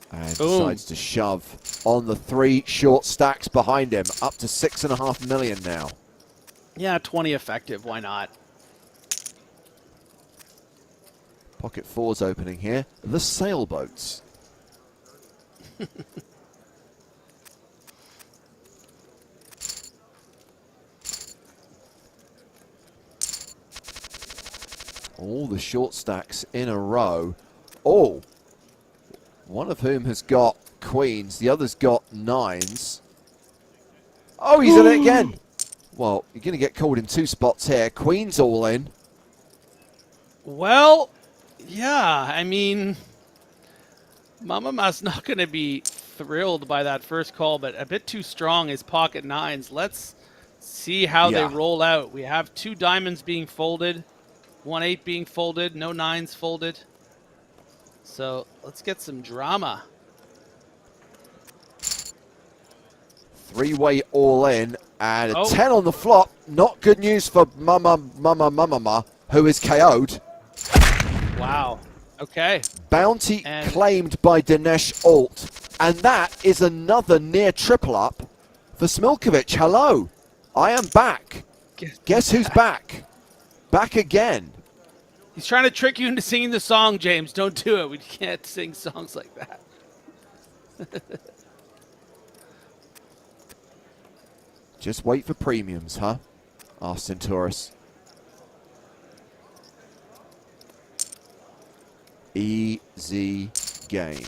S1: And decides to shove on the 3 short stacks behind him. Up to 6.5 million now.
S3: Yeah, 20 effective. Why not?
S1: Pocket 4's opening here. The sailboats. All the short stacks in a row. Oh, one of whom has got queens, the other's got nines. Oh, he's in it again. Well, you're going to get called in 2 spots here. Queens all in.
S3: Well, yeah, I mean, Mama Ma's not going to be thrilled by that first call, but a bit too strong is pocket nines. Let's see how they roll out. We have 2 diamonds being folded, 1-8 being folded, no nines folded. So let's get some drama.
S1: 3-way all in and a 10 on the flop. Not good news for Mama, who is KO'd.
S3: Wow. Okay.
S1: Bounty claimed by Dinesh Alt. And that is another near triple up for Smilkovic. Hello. I am back. Guess who's back? Back again.
S3: He's trying to trick you into singing the song, James. Don't do it. We can't sing songs like that.
S1: Just wait for premiums, huh? Asked Centaurus. Easy game.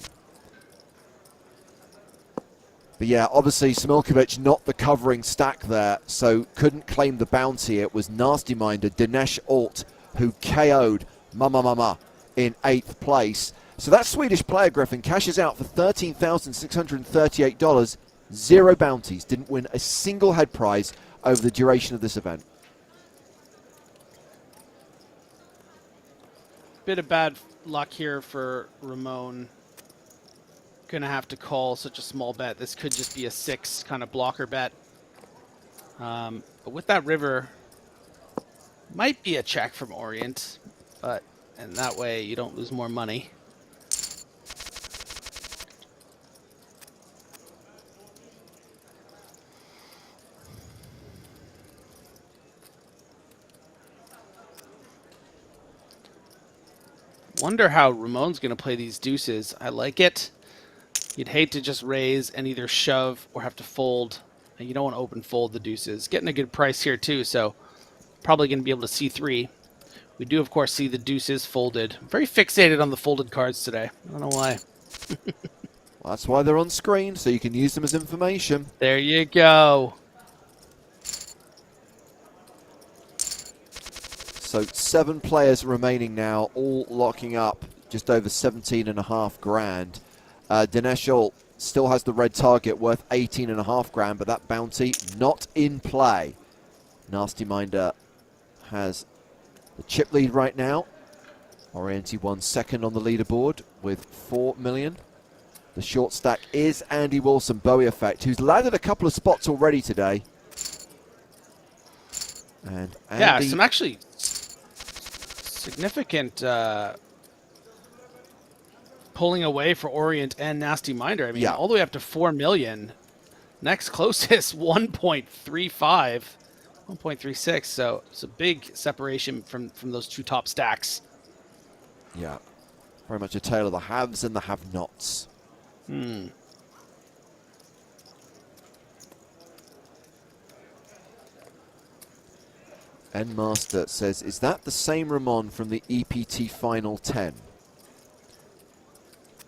S1: But yeah, obviously Smilkovic not the covering stack there, so couldn't claim the bounty. It was Nasty Minder, Dinesh Alt, who KO'd Mama in 8th place. So that Swedish player, Griffin, cashes out for $13,638. 0 bounties. Didn't win a single head prize over the duration of this event.
S3: Bit of bad luck here for Ramon. Gonna have to call such a small bet. This could just be a 6 kind of blocker bet. But with that river, might be a check from Orient, and that way you don't lose more money. Wonder how Ramon's going to play these deuces. I like it. You'd hate to just raise and either shove or have to fold. And you don't want to open fold the deuces. Getting a good price here too, so probably going to be able to see 3. We do, of course, see the deuces folded. I'm very fixated on the folded cards today. I don't know why.
S1: Well, that's why they're on screen, so you can use them as information.
S3: There you go.
S1: So 7 players remaining now, all locking up just over 17.5 grand. Dinesh Alt still has the red target worth 18.5 grand, but that bounty not in play. Nasty Minder has the chip lead right now. Orienti 1 second on the leaderboard with 4 million. The short stack is Andy Wilson, Bowie Effect, who's landed a couple of spots already today. And Andy,
S3: yeah, some actually significant pulling away for Orient and Nasty Minder. I mean, all the way up to 4 million. Next closest, 1.35, 1.36. So it's a big separation from those 2 top stacks.
S1: Yeah, very much a tale of the haves and the have-nots. Master says, is that the same Ramon from the EPT Final 10?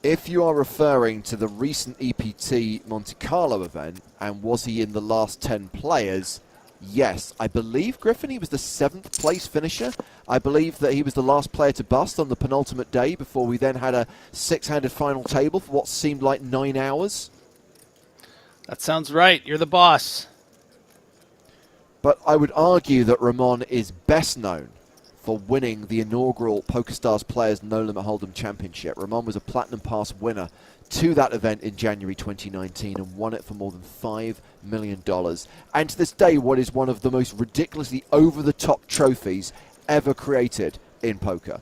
S1: If you are referring to the recent EPT Monte Carlo event, and was he in the last 10 players, yes. I believe, Griffin, he was the 7th place finisher. I believe that he was the last player to bust on the penultimate day before we then had a 6-handed final table for what seemed like 9 hours.
S3: That sounds right. You're the boss.
S1: But I would argue that Ramon is best known for winning the inaugural PokerStars Players No Limit Hold'em Championship. Ramon was a Platinum Pass winner to that event in January 2019 and won it for more than $5 million. And to this day, what is one of the most ridiculously over-the-top trophies ever created in poker.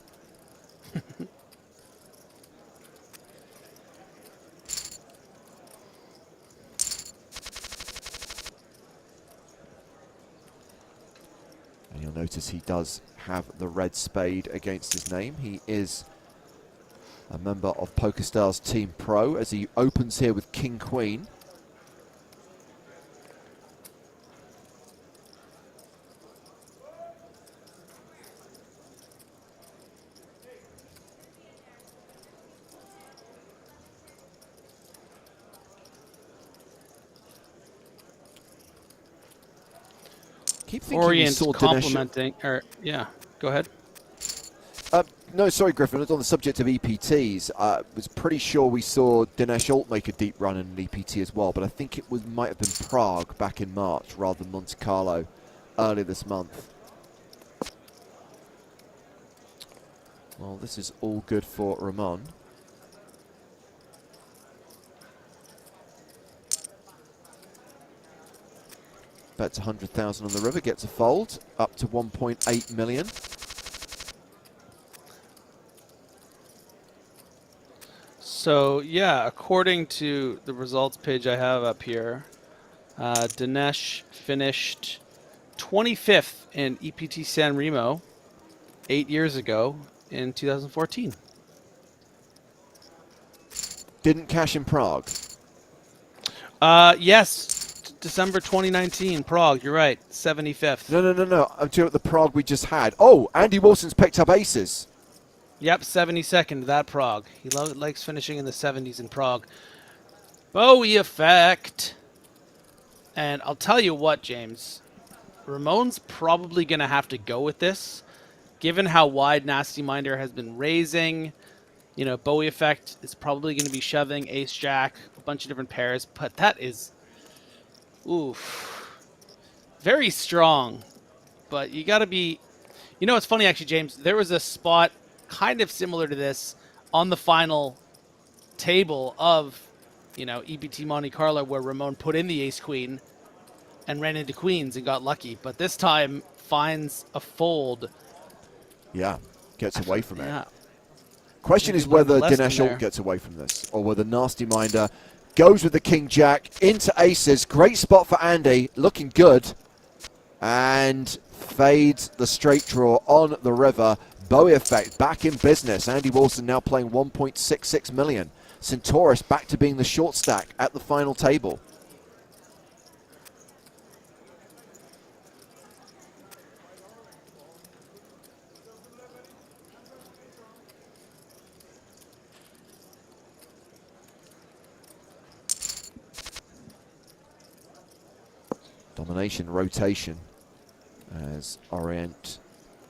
S1: And you'll notice he does have the red spade against his name. He is a member of PokerStars Team Pro as he opens here with King Queen. Keep thinking
S3: Orient complimenting, or yeah, go ahead.
S1: No, sorry, Griffin. On the subject of EPTs, I was pretty sure we saw Dinesh Alt make a deep run in an EPT as well, but I think it might have been Prague back in March rather than Monte Carlo earlier this month. Well, this is all good for Ramon. Bets 100,000 on the river, gets a fold, up to 1.8 million.
S3: So, yeah, according to the results page I have up here, Dinesh finished 25th in EPT San Remo 8 years ago in 2014.
S1: Didn't cash in Prague.
S3: Yes, December 2019, Prague, you're right, 75th.
S1: No. I'm talking about the Prague we just had. Oh, Andy Wilson's picked up aces.
S3: Yep, 72nd, that Prague. He likes finishing in the 70s in Prague. Bowie effect. And I'll tell you what, James. Ramon's probably going to have to go with this. Given how wide Nasty Minder has been raising, you know, Bowie effect is probably going to be shoving ace-jack, a bunch of different pairs. But that is, oof, very strong. But you got to be, you know, it's funny actually, James. There was a spot kind of similar to this on the final table of, you know, EPT Monte Carlo, where Ramon put in the ace-queen and ran into queens and got lucky. But this time finds a fold.
S1: Yeah, gets away from it.
S3: Yeah.
S1: Question
S3: Maybe
S1: is whether
S3: learn a lesson
S1: Dinesh
S3: there.
S1: Alt gets away from this, or whether Nasty Minder goes with the king-jack into aces. Great spot for Andy, looking good. And fades the straight draw on the river. Bowie effect back in business. Andy Wilson now playing 1.66 million. Centaurus back to being the short stack at the final table. Domination rotation as Orient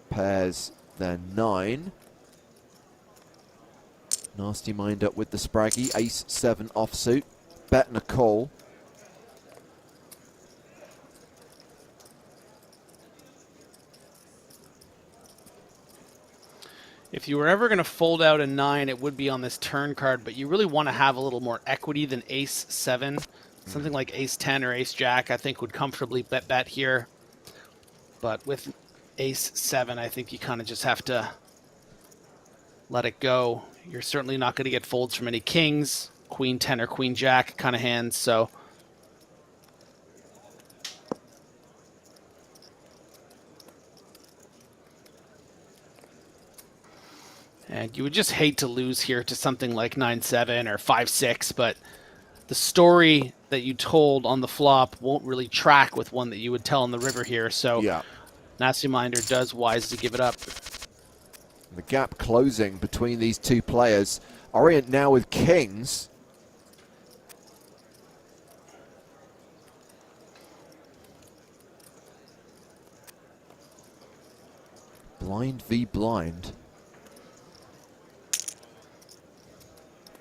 S1: pairs their 9. Nasty Minder with the Spraggy, ace-7 offsuit, bet and a call.
S3: If you were ever going to fold out a 9, it would be on this turn card, but you really want to have a little more equity than ace-7. Something like ace-10 or ace-jack, I think, would comfortably bet here. But with ace-7, I think you kind of just have to let it go. You're certainly not going to get folds from any kings, queen-10 or queen-jack kind of hands, so... And you would just hate to lose here to something like 9-7 or 5-6, but the story that you told on the flop won't really track with one that you would tell on the river here, so
S1: Yeah.
S3: Nasty Minder does wise to give it up.
S1: The gap closing between these two players. Orient now with kings. Blind v blind.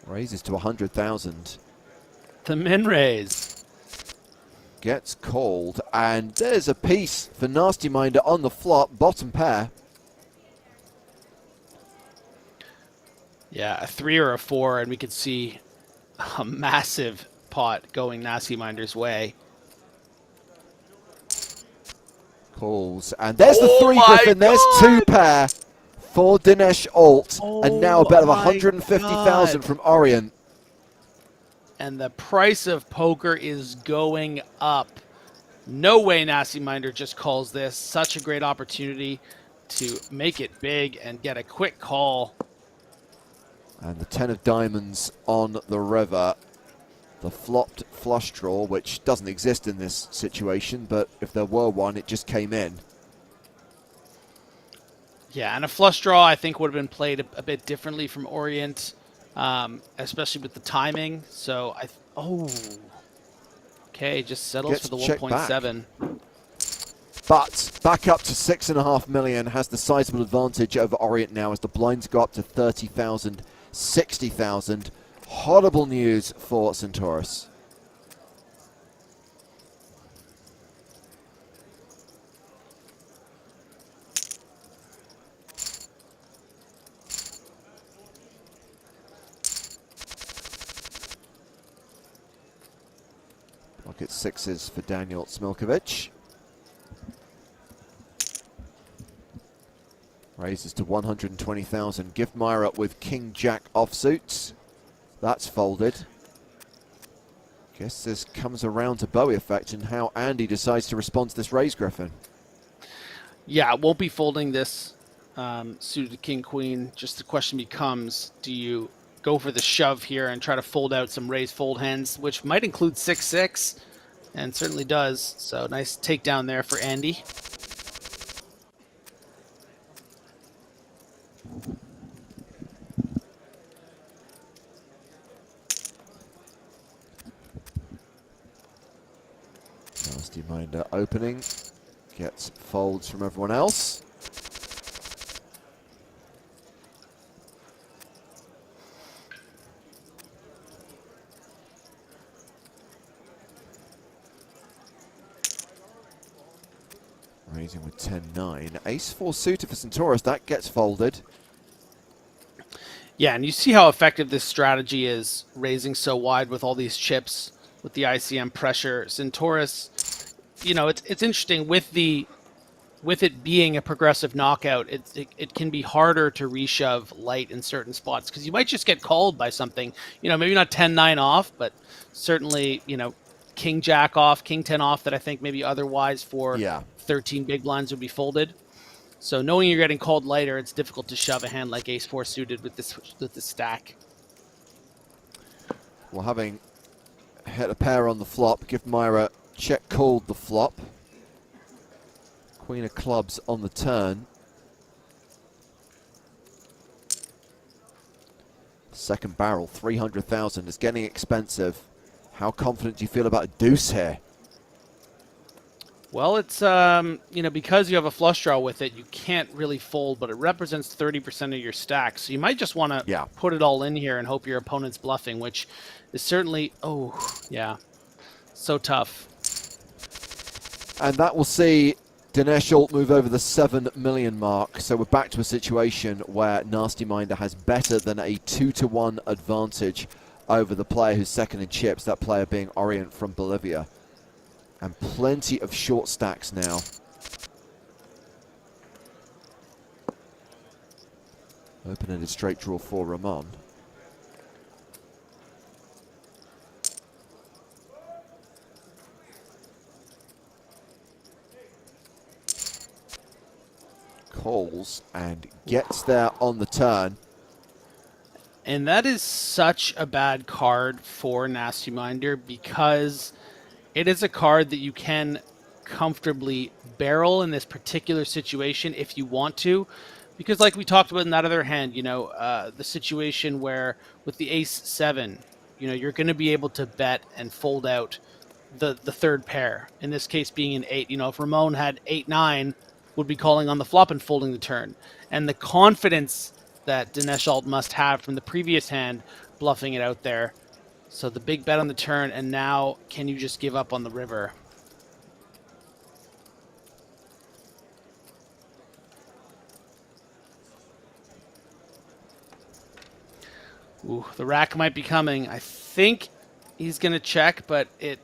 S1: Raises to 100,000.
S3: The min raise.
S1: Gets called, and there's a piece for Nasty Minder on the flop, bottom pair.
S3: Yeah, a 3 or a 4, and we could see a massive pot going Nasty Minder's way.
S1: Calls, and there's the 3, Griffin. There's 2 pair for Dinesh Alt, and now a bet of 150,000 from Orient.
S3: And the price of poker is going up. No way Nasty Minder just calls this. Such a great opportunity to make it big and get a quick call.
S1: And the 10 of diamonds on the river. The flopped flush draw, which doesn't exist in this situation, but if there were one, it just came in.
S3: Yeah, and a flush draw I think would have been played a bit differently from Orient, especially with the timing. So okay, just settles
S1: Gets
S3: for the
S1: checked back.
S3: 1.7.
S1: But back up to 6.5 million, has the sizable advantage over Orient now as the blinds go up to 30,000, 60,000. Horrible news for Centaurus. Pocket sixes for Daniel Smilkovic. Raises to 120,000. Giftmeyer up with King Jack offsuit. That's folded. Guess this comes around to Bowie effect and how Andy decides to respond to this raise, Griffin.
S3: Yeah, won't be folding this suited King Queen. Just the question becomes, do you go for the shove here and try to fold out some raise fold hands, which might include 6-6, and certainly does. So nice takedown there for Andy.
S1: Nasty Minder opening, gets folds from everyone else. Raising with 10-9. Ace-4 suited for Centaurus, that gets folded.
S3: Yeah, and you see how effective this strategy is, raising so wide with all these chips, with the ICM pressure. Centaurus, you know, it's interesting with it being a progressive knockout. It can be harder to reshove light in certain spots because you might just get called by something. You know, maybe not 10-9 off, but certainly, you know, King Jack off, King 10 off that I think maybe otherwise for 13 big blinds would be folded. So knowing you're getting called lighter, it's difficult to shove a hand like Ace-4 suited with this stack.
S1: Well, having hit a pair on the flop, Giftmeyer check called the flop. Queen of clubs on the turn. Second barrel, 300,000 is getting expensive. How confident do you feel about a deuce here?
S3: Well, it's, you know, because you have a flush draw with it, you can't really fold, but it represents 30% of your stack. So you might just want to put it all in here and hope your opponent's bluffing, which is certainly, so tough.
S1: And that will see Dinesh Alt move over the 7 million mark. So we're back to a situation where Nasty Minder has better than a 2-to-1 advantage over the player who's second in chips, that player being Orient from Bolivia. And plenty of short stacks now. Open-ended straight draw for Ramon. Calls and gets there on the turn.
S3: And that is such a bad card for Nasty Minder because it is a card that you can comfortably barrel in this particular situation if you want to. Because like we talked about in that other hand, you know, the situation where with the Ace-7, you know, you're going to be able to bet and fold out the third pair. In this case being an 8. You know, if Ramon had 8-9, would be calling on the flop and folding the turn. And the confidence that Dinesh Alt must have from the previous hand, bluffing it out there. So the big bet on the turn, and now can you just give up on the river? Ooh, the rack might be coming. I think he's going to check, but it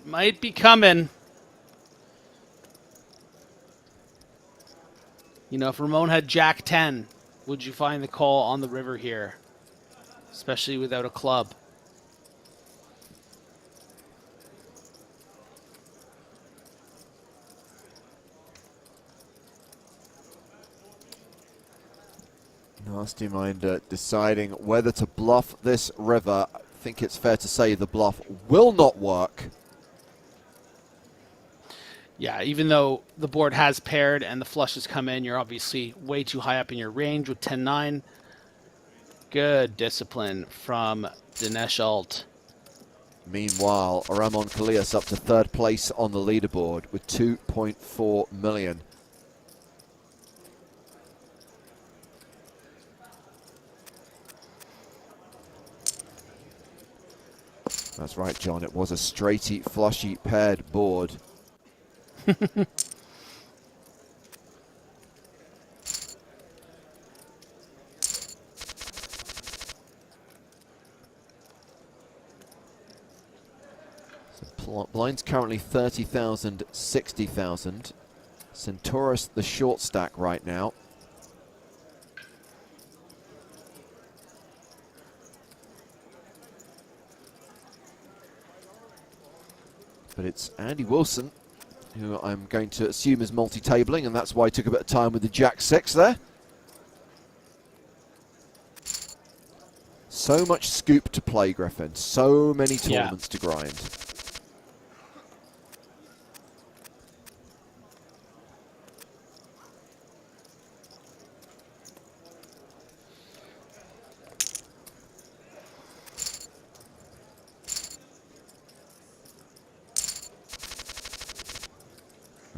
S3: might be coming. You know, if Ramon had Jack 10, would you find the call on the river here? Especially without a club.
S1: Nasty Minder deciding whether to bluff this river. I think it's fair to say the bluff will not work.
S3: Yeah, even though the board has paired and the flushes come in, you're obviously way too high up in your range with 10-9. Good discipline from Dinesh Alt.
S1: Meanwhile, Ramon Kalias up to third place on the leaderboard with 2.4 million. That's right, John. It was a straighty, flushy paired board. Blinds currently 30,000, 60,000. Centaurus the short stack right now. But it's Andy Wilson, who I'm going to assume is multi-tabling, and that's why he took a bit of time with the Jack-6 there. So much scoop to play, Griffin. So many tournaments to grind.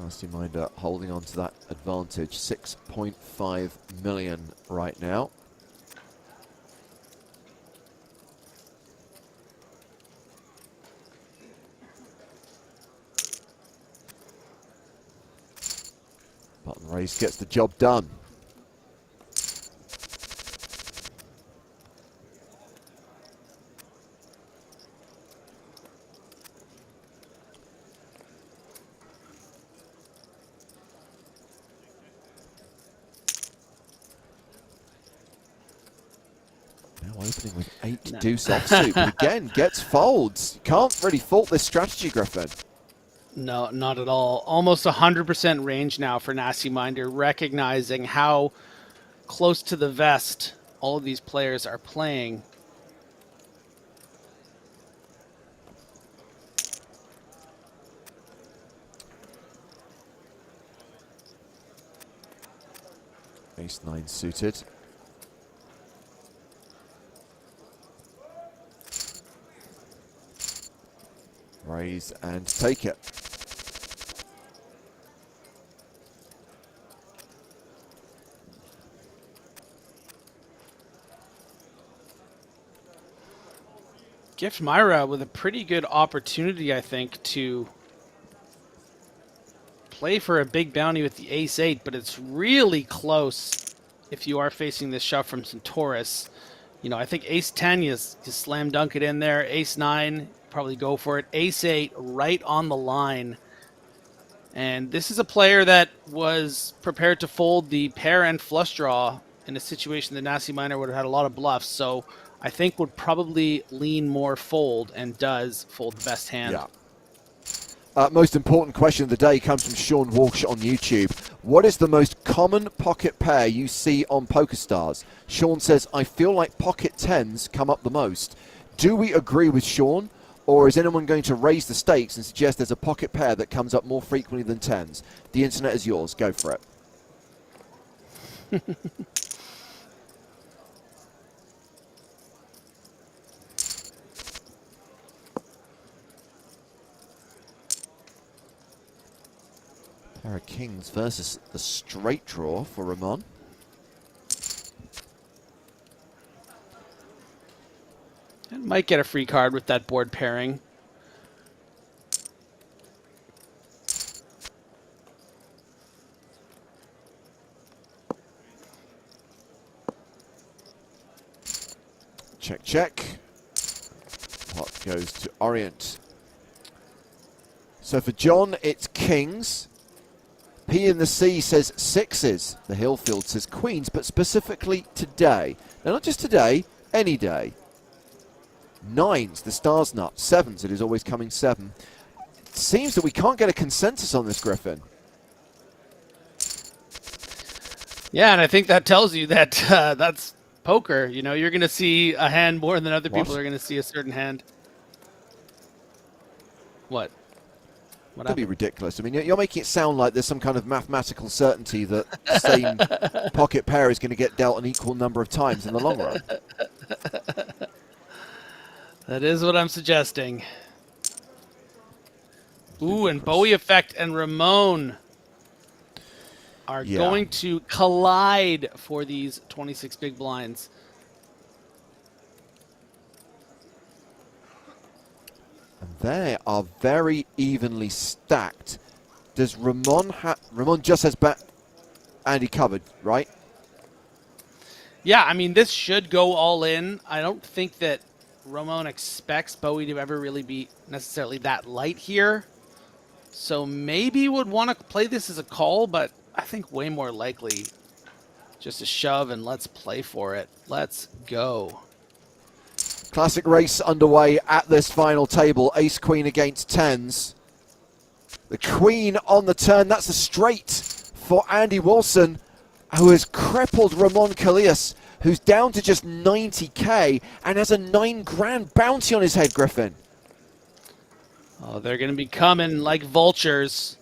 S1: Masterminder holding on to that advantage. 6.5 million right now. Button race gets the job done. Opening with 8 deuce offsuit, but again gets folds. Can't really fault this strategy, Griffin.
S3: No, not at all. Almost 100% range now for Nasty Minder, recognizing how close to the vest all of these players are playing.
S1: Ace-9 suited. Raise and take it.
S3: Gift Myra with a pretty good opportunity, I think, to play for a big bounty with the Ace-8, but it's really close if you are facing this shove from Centaurus. You know, I think Ace-10, you slam dunk it in there. Ace-9, probably go for it. Ace-8 right on the line. And this is a player that was prepared to fold the pair and flush draw in a situation that Nasty Miner would have had a lot of bluffs. So I think would probably lean more fold, and does fold the best hand.
S1: Yeah. Most important question of the day comes from Sean Walsh on YouTube. What is the most common pocket pair you see on PokerStars? Sean says, I feel like pocket 10s come up the most. Do we agree with Sean? Or is anyone going to raise the stakes and suggest there's a pocket pair that comes up more frequently than 10s? The internet is yours. Go for it. Pair of kings versus the straight draw for Ramon.
S3: And might get a free card with that board pairing.
S1: Check, check. Pot goes to Orient. So for John, it's kings. P in the C says sixes. The Hillfield says queens, but specifically today. Now, not just today, any day. Nines, the stars nut. Sevens, it is always coming 7. It seems that we can't get a consensus on this, Griffin.
S3: Yeah, and I think that tells you that that's poker. You know, you're going to see a hand more than other people are going to see a certain hand. What? What
S1: Could be ridiculous. I mean, you're making it sound like there's some kind of mathematical certainty that the same pocket pair is going to get dealt an equal number of times in the long run.
S3: That is what I'm suggesting. Ooh, and Bowie Effect and Ramon are going to collide for these 26 big blinds.
S1: And they are very evenly stacked. Does Ramon Ramon just has Andy covered, right?
S3: Yeah, I mean, this should go all in. I don't think that Ramon expects Bowie to ever really be necessarily that light here. So maybe would want to play this as a call, but I think way more likely just a shove and let's play for it. Let's go.
S1: Classic race underway at this final table. Ace Queen against tens. The Queen on the turn. That's a straight for Andy Wilson, who has crippled Ramon Callias, who's down to just 90k and has a 9 grand bounty on his head, Griffin.
S3: Oh, they're going to be coming like vultures.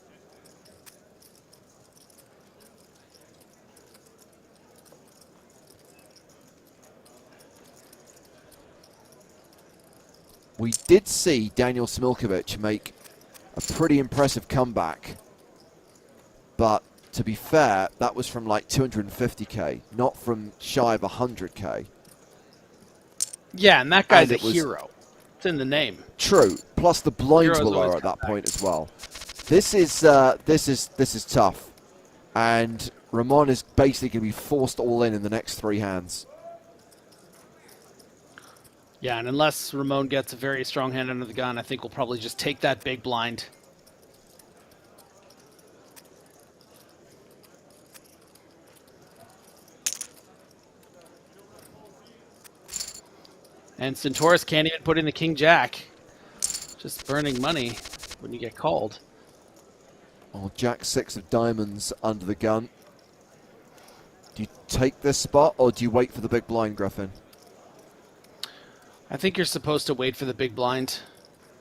S1: We did see Daniel Smilkovic make a pretty impressive comeback, but to be fair, that was from like 250k, not from shy of 100k.
S3: Yeah, and that guy's
S1: And
S3: a hero. It's in the name.
S1: True. Plus the blinds
S3: Heroes
S1: were lower
S3: always
S1: at that
S3: come
S1: point as well. This is tough, and Ramon is basically going to be forced all in the next 3 hands.
S3: Yeah, and unless Ramon gets a very strong hand under the gun, I think we'll probably just take that big blind. And Centaurus can't even put in the King Jack. Just burning money when you get called.
S1: Oh, Jack 6 of diamonds under the gun. Do you take this spot or do you wait for the big blind, Griffin?
S3: I think you're supposed to wait for the big blind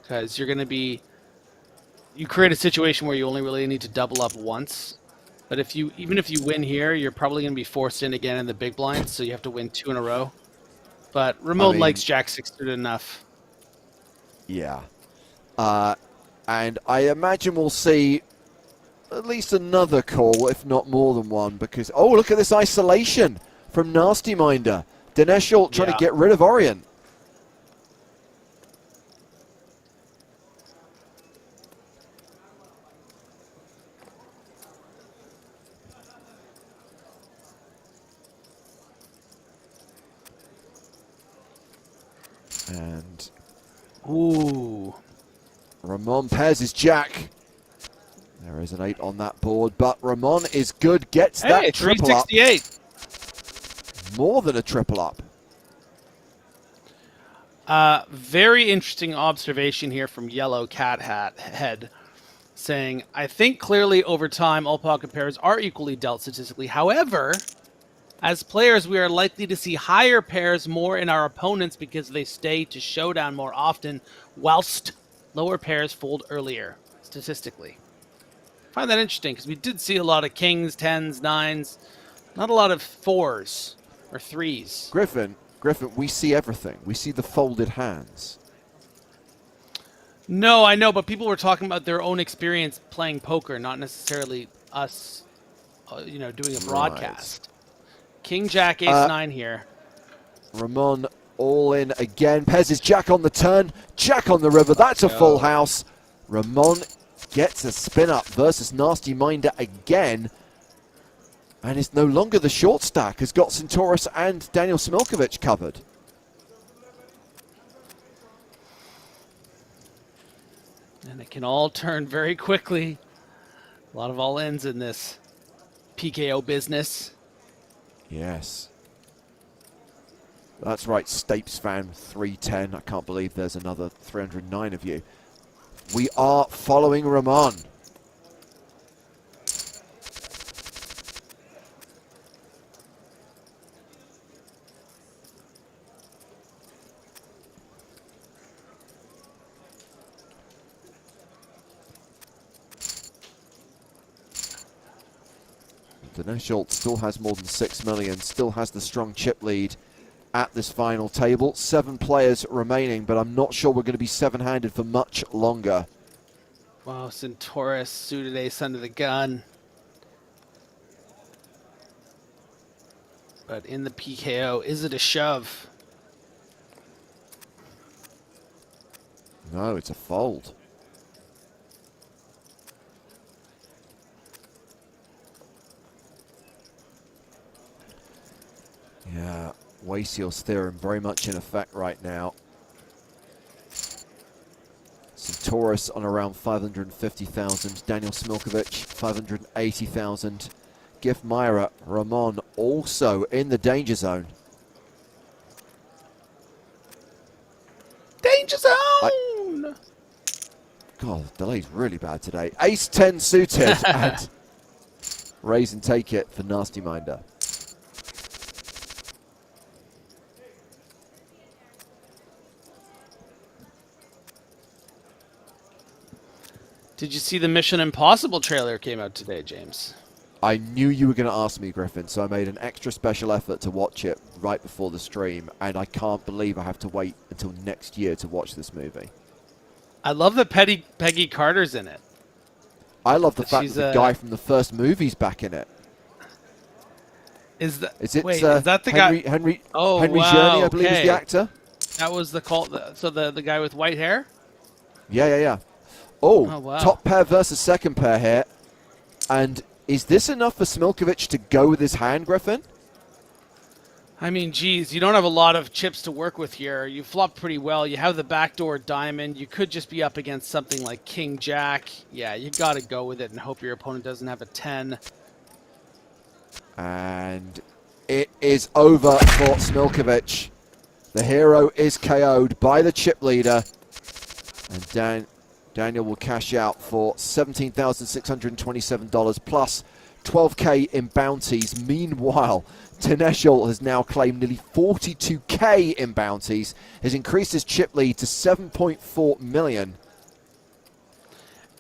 S3: because you're going to be... You create a situation where you only really need to double up once. But even if you win here, you're probably going to be forced in again in the big blind, so you have to win 2 in a row. But Ramon likes Jack 6 good enough.
S1: Yeah. And I imagine we'll see at least another call, if not more than one, because... Oh, look at this isolation from Nasty Minder. Dinesh Schultz trying to get rid of Orient. And
S3: ooh,
S1: Ramon pairs his jack. There is an 8 on that board, but Ramon is good, gets that triple up.
S3: 368.
S1: More than a triple up.
S3: Very interesting observation here from Yellow Cat Head, saying, I think clearly over time all pocket pairs are equally dealt statistically. However, as players, we are likely to see higher pairs more in our opponents because they stay to showdown more often, whilst lower pairs fold earlier, statistically. I find that interesting because we did see a lot of kings, 10s, 9s, not a lot of 4s or 3s.
S1: Griffin, we see everything. We see the folded hands.
S3: No, I know, but people were talking about their own experience playing poker, not necessarily us, doing a broadcast. Right. King, Jack, Ace, 9 here.
S1: Ramon all in again. Pez his Jack on the turn. Jack on the river. That's a full house. Ramon gets a spin up versus Nasty Minder again. And is no longer the short stack. Has got Centaurus and Daniel Smilkovic covered.
S3: And it can all turn very quickly. A lot of all-ins in this PKO business.
S1: Yes. That's right, Stapes fan 310. I can't believe there's another 309 of you. We are following Ramon. Dinesh Schultz still has more than 6 million, still has the strong chip lead at this final table. 7 players remaining, but I'm not sure we're going to be 7-handed for much longer.
S3: Wow, Centaurus suited ace under the gun. But in the PKO, is it a shove?
S1: No, it's a fold. Yeah, Wayseal's theorem very much in effect right now. Centaurus on around 550,000. Daniel Smilkovic, 580,000. Gift Myra, Ramon also in the danger zone.
S3: Danger zone!
S1: God, the delay's really bad today. Ace 10 suited and raise and take it for Nasty Minder.
S3: Did you see the Mission Impossible trailer came out today, James?
S1: I knew you were going to ask me, Griffin, so I made an extra special effort to watch it right before the stream, and I can't believe I have to wait until next year to watch this movie.
S3: I love that Peggy Carter's in it.
S1: I love the fact
S3: She's
S1: that the guy from the first movie's back in it.
S3: Is that the
S1: Henry,
S3: guy?
S1: Henry
S3: Oh,
S1: Henry
S3: wow,
S1: Journey, I believe, is
S3: okay.
S1: the actor.
S3: That was the call. So the guy with white hair?
S1: Yeah. Oh,
S3: Oh, wow.
S1: top pair versus second pair here. And is this enough for Smilkovic to go with his hand, Griffin?
S3: I mean, geez, you don't have a lot of chips to work with here. You flop pretty well. You have the backdoor diamond. You could just be up against something like King Jack. Yeah, you got to go with it and hope your opponent doesn't have a 10.
S1: And it is over for Smilkovic. The hero is KO'd by the chip leader. And Daniel will cash out for $17,627 plus 12K in bounties. Meanwhile, Teneshel has now claimed nearly 42K in bounties, has increased his chip lead to 7.4 million.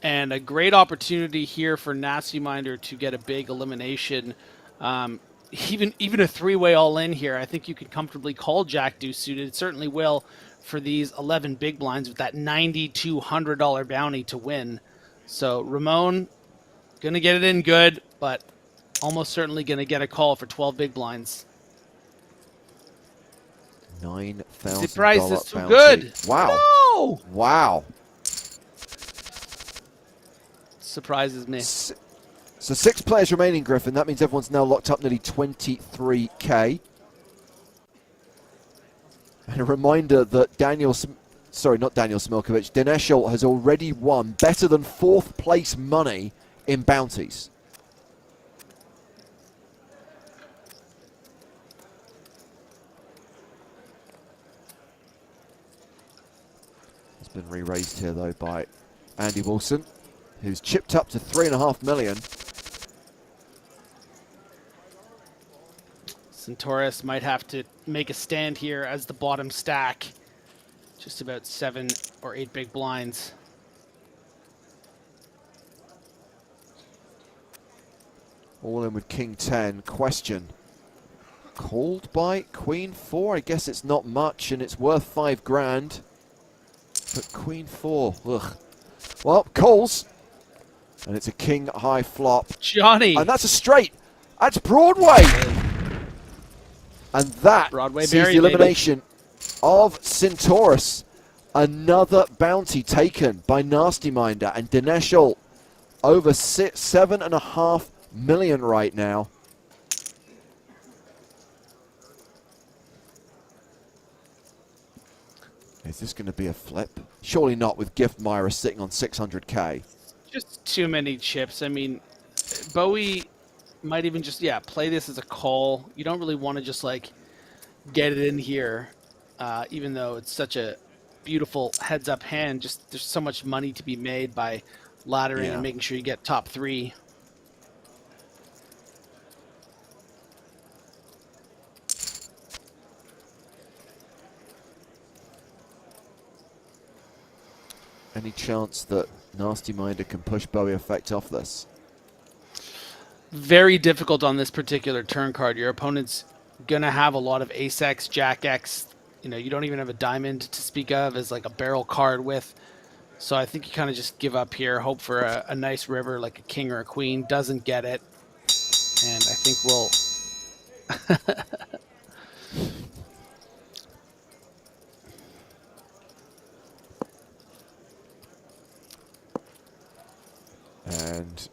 S3: And a great opportunity here for Nasty Minder to get a big elimination. Even a three-way all-in here, I think you could comfortably call Jack Deuce suited. It certainly will for these 11 big blinds with that $9,200 bounty to win. So Ramon going to get it in good, but almost certainly going to get a call for 12 big blinds.
S1: $9,000
S3: The price is too
S1: bounty.
S3: good.
S1: Wow.
S3: No!
S1: Wow.
S3: Surprises me.
S1: So 6 players remaining, Griffin. That means everyone's now locked up nearly 23K. And a reminder that Smilkovic, Teneshel has already won better than 4th place money in bounties. It's been re-raised here though by Andy Wilson, who's chipped up to 3.5 million.
S3: Centaurus might have to make a stand here as the bottom stack. Just about 7 or 8 big blinds.
S1: All in with King 10. Question. Called by Queen 4. I guess it's not much and it's worth 5 grand. But Queen 4. Ugh. Well, calls. And it's a King high flop.
S3: Johnny!
S1: And that's a straight. That's Broadway. And that
S3: Broadway
S1: sees
S3: Berry,
S1: the elimination of Centaurus. Another bounty taken by Nasty Minder. And Teneshel over 7.5 million right now. Is this going to be a flip? Surely not with Gift Myra sitting on 600K.
S3: Just too many chips. I mean, Bowie might even just, play this as a call. You don't really want to just, like, get it in here, even though it's such a beautiful heads-up hand. Just there's so much money to be made by laddering and making sure you get top 3.
S1: Any chance that Nasty Minder can push Bowie effect off this?
S3: Very difficult on this particular turn card. Your opponent's going to have a lot of Ace-X, Jack-X. You know, you don't even have a diamond to speak of as like a barrel card with. So I think you kind of just give up here, hope for a nice river like a king or a queen. Doesn't get it. And I think we'll...
S1: And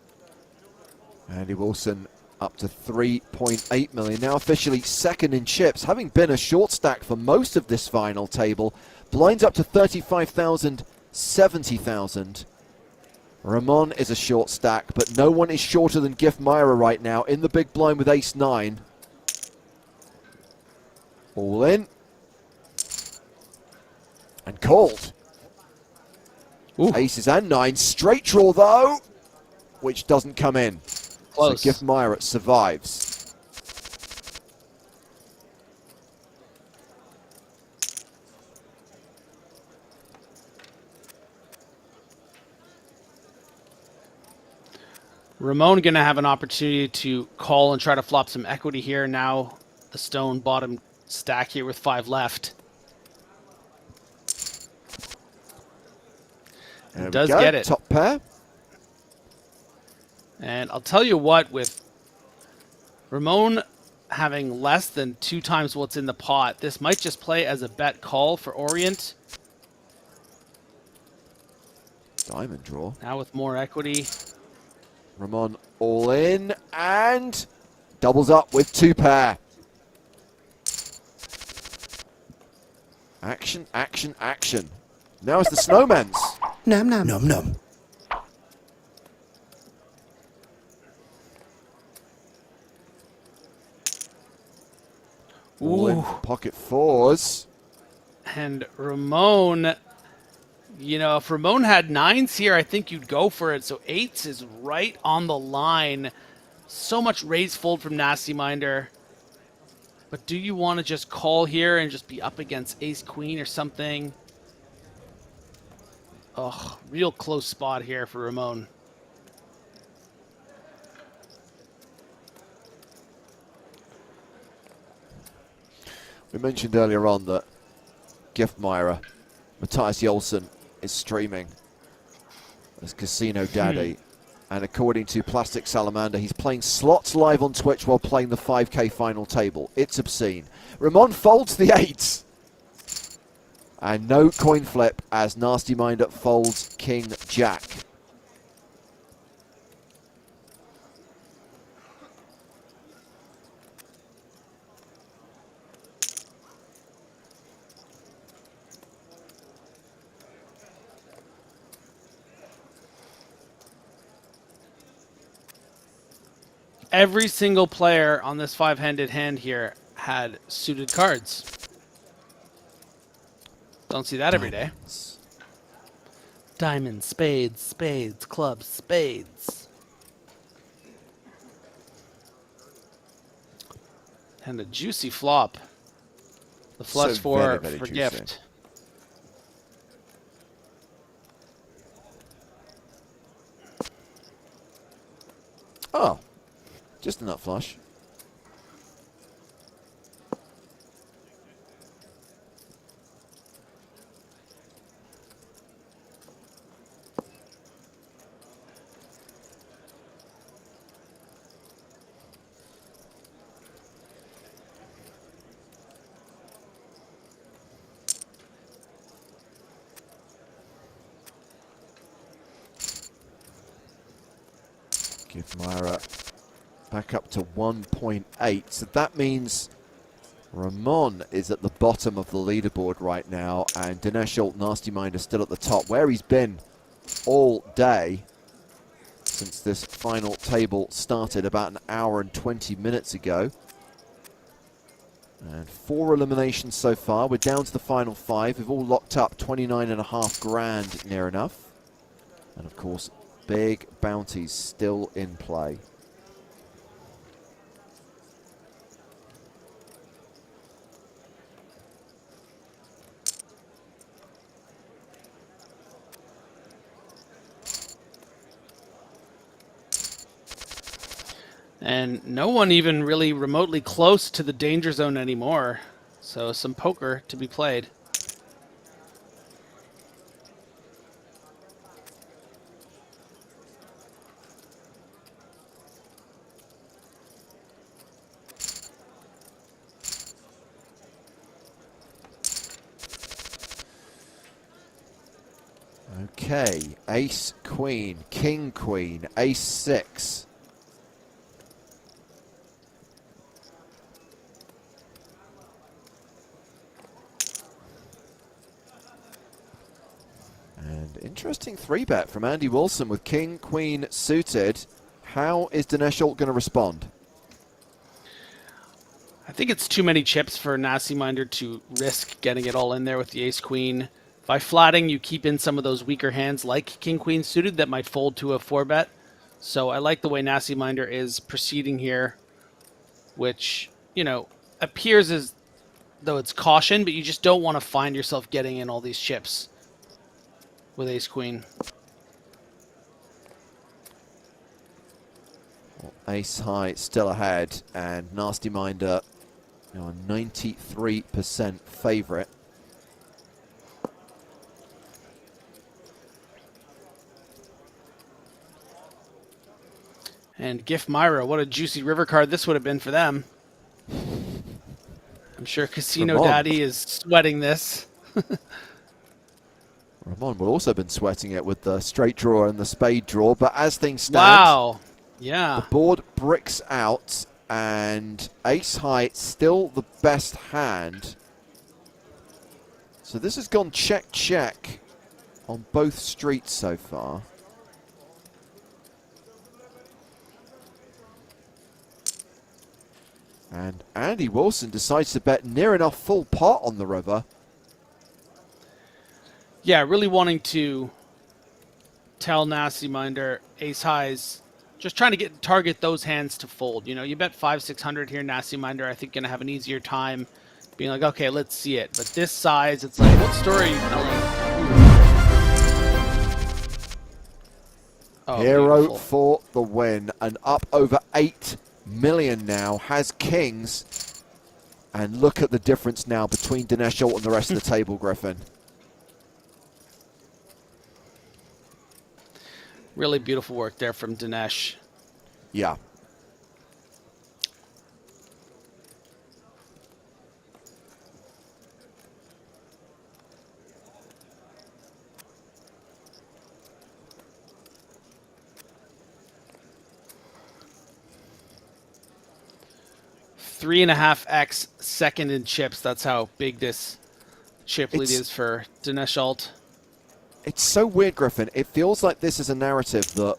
S1: Andy Wilson up to 3.8 million. Now officially second in chips, having been a short stack for most of this final table. Blinds up to 35,000, 70,000. Ramon is a short stack, but no one is shorter than Gift Myra right now in the big blind with ace-9. All in. And called.
S3: Ooh.
S1: Aces and 9. Straight draw, though, which doesn't come in.
S3: Close.
S1: So Gift Myra survives.
S3: Ramon going to have an opportunity to call and try to flop some equity here. Now the stone bottom stack here with 5 left.
S1: There
S3: Does
S1: we go.
S3: get it.
S1: Top pair.
S3: And I'll tell you what, with Ramon having less than 2 times what's in the pot, this might just play as a bet call for Orient.
S1: Diamond draw.
S3: Now with more equity.
S1: Ramon all in and doubles up with 2 pair. Action, action, action. Now it's the Snowman's.
S5: Nom nom nom nom.
S1: All in
S3: Ooh.
S1: pocket 4s.
S3: And Ramon, you know, if Ramon had 9s here, I think you'd go for it. So 8s is right on the line. So much raise fold from Nasty Minder. But do you want to just call here and just be up against ace queen or something? Oh, real close spot here for Ramon.
S1: We mentioned earlier on that Gift Myra, Matthias Jolson, is streaming as Casino Daddy. And according to Plastic Salamander, he's playing slots live on Twitch while playing the 5K final table. It's obscene. Ramon folds the 8s. And no coin flip as Nasty Minder folds King Jack.
S3: Every single player on this 5-handed hand here had suited cards. Don't see that every day. Diamonds, spades, spades, clubs, spades. And a juicy flop. The flush
S1: So very, very
S3: for
S1: juicy.
S3: Gift.
S1: Oh, just a nut flush. Give Myra back up to 1.8. So that means Ramon is at the bottom of the leaderboard right now, and Dinesh Alt Nasty Minder still at the top, where he's been all day since this final table started about an hour and 20 minutes ago. And 4 eliminations so far. We're down to the final 5. We've all locked up 29.5 grand near enough. And of course, big bounties still in play.
S3: And no one even really remotely close to the danger zone anymore. So some poker to be played.
S1: Okay, ace, queen, king, queen, ace, 6. And interesting 3-bet from Andy Wilson with king, queen suited. How is Dinesh Alt going to respond?
S3: I think it's too many chips for Nasty Minder to risk getting it all in there with the ace-queen. By flatting, you keep in some of those weaker hands like king-queen suited that might fold to a 4-bet. So I like the way Nasty Minder is proceeding here, which, you know, appears as though it's caution, but you just don't want to find yourself getting in all these chips with ace-queen.
S1: Well, ace high still ahead, and Nasty Minder, you know, a 93% favorite.
S3: And Gift Myra, what a juicy river card this would have been for them. I'm sure Casino
S1: Ramon.
S3: Daddy is sweating this.
S1: Ramon will also have been sweating it with the straight draw and the spade draw, but as things stand,
S3: Wow. Yeah.
S1: the board bricks out, and ace high still the best hand. So this has gone check on both streets so far. And Andy Wilson decides to bet near enough full pot on the river.
S3: Yeah, really wanting to tell Nasty Minder ace highs, just trying to target those hands to fold. You know, you bet 500-600 here, Nasty Minder, I think going to have an easier time being like, okay, let's see it. But this size, it's like, what story are you telling? Oh,
S1: Hero
S3: beautiful.
S1: for the win, and up over 8 million now, has kings. And look at the difference now between Dinesh Alt and the rest of the table, Griffin.
S3: Really beautiful work there from Dinesh.
S1: Yeah.
S3: Three and a half X second in chips. That's how big this chip lead is for Dinesh Alt.
S1: It's so weird, Griffin. It feels like this is a narrative that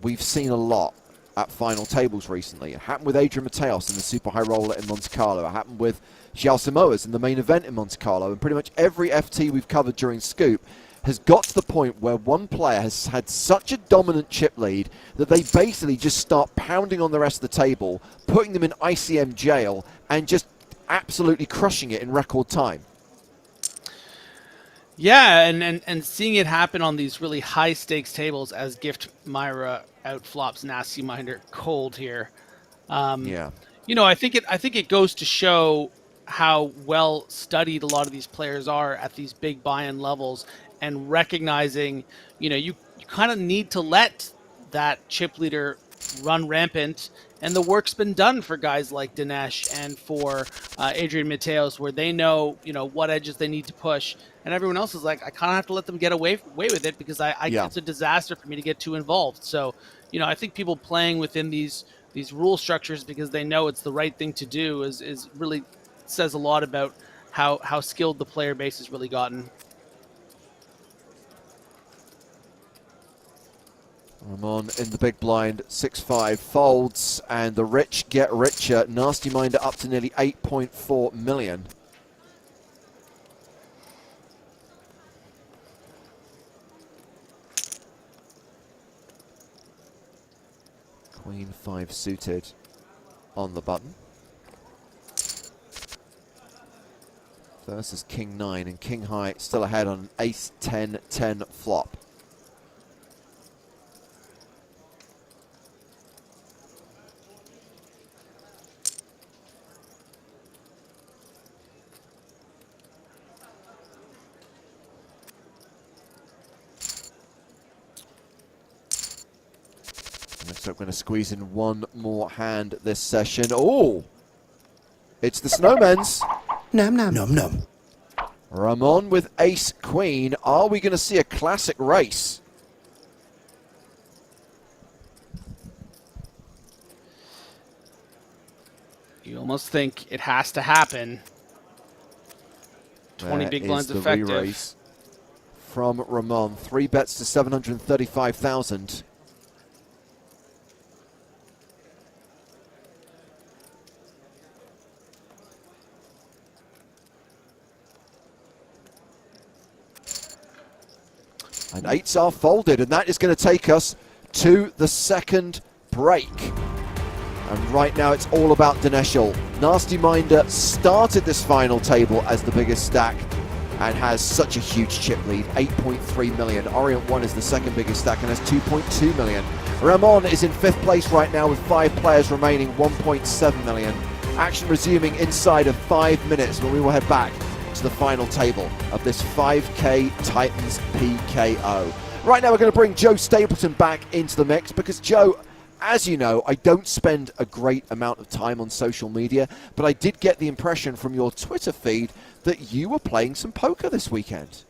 S1: we've seen a lot at final tables recently. It happened with Adrian Mateos in the super high roller in Monte Carlo. It happened with Xiao Samoas in the main event in Monte Carlo. And pretty much every FT we've covered during Scoop has got to the point where one player has had such a dominant chip lead that they basically just start pounding on the rest of the table, putting them in ICM jail, and just absolutely crushing it in record time.
S3: Yeah, and seeing it happen on these really high stakes tables as Gift Myra outflops Nasty Minder cold here.
S1: Yeah.
S3: You know, I think it goes to show how well studied a lot of these players are at these big buy-in levels, and recognizing, you know, you kind of need to let that chip leader run rampant. And the work's been done for guys like Dinesh and for Adrian Mateos, where they know, you know, what edges they need to push. And everyone else is like, I kind of have to let them get away with it because it's a disaster for me to get too involved. So, you know, I think people playing within these rule structures because they know it's the right thing to do is really says a lot about how skilled the player base has really gotten.
S1: Ramon in the big blind, 6-5, folds, and the rich get richer. Nasty Minder up to nearly 8.4 million. Queen 5 suited on the button. Versus King 9, and King High still ahead on an Ace 10-10 flop. Looks like we're going to squeeze in one more hand this session. Oh! It's the Snowmen's.
S5: Nom nom nom nom.
S1: Ramon with ace queen. Are we going to see a classic race?
S3: You almost think it has to happen. 20 big blinds
S1: the
S3: effective.
S1: Re-raise from Ramon. 3 bets to 735,000. And 8s are folded, and that is going to take us to the second break. And right now it's all about Dineshal. Nasty Minder started this final table as the biggest stack and has such a huge chip lead, 8.3 million. Orient 1 is the second biggest stack and has 2.2 million. Ramon is in 5th place right now with 5 players remaining, 1.7 million. Action resuming inside of 5 minutes when we will head back to the final table of this 5K Titans PKO. Right now we're going to bring Joe Stapleton back into the mix because Joe, as you know, I don't spend a great amount of time on social media, but I did get the impression from your Twitter feed that you were playing some poker this weekend.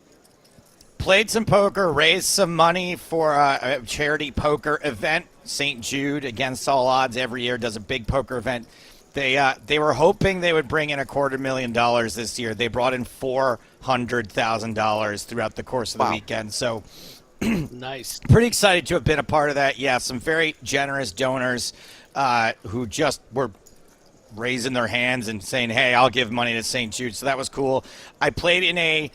S2: Played some poker, raised some money for a charity poker event. St. Jude, against all odds, every year does a big poker event. They were hoping they would bring in $250,000 this year. They brought in $400,000 throughout the course of the weekend. So
S3: Nice.
S2: pretty excited to have been a part of that. Yeah, some very generous donors who just were raising their hands and saying, hey, I'll give money to St. Jude. So that was cool. I played in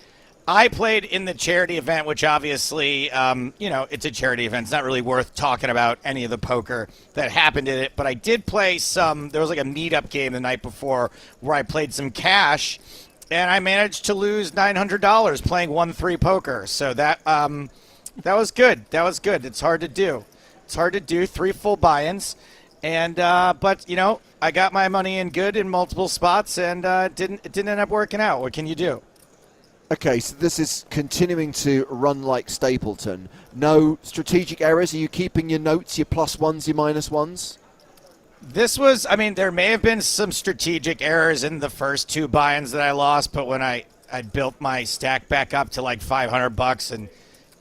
S2: the charity event, which obviously, it's a charity event. It's not really worth talking about any of the poker that happened in it. But I did play there was like a meetup game the night before where I played some cash, and I managed to lose $900 playing 1-3 poker. So that was good. That was good. It's hard to do. 3 full buy-ins. And but I got my money in good in multiple spots, and it didn't end up working out. What can you do?
S1: Okay, so this is continuing to run like Stapleton. No strategic errors? Are you keeping your notes, your +1s, your -1s?
S2: There may have been some strategic errors in the first 2 buy-ins that I lost, but when I built my stack back up to like $500 and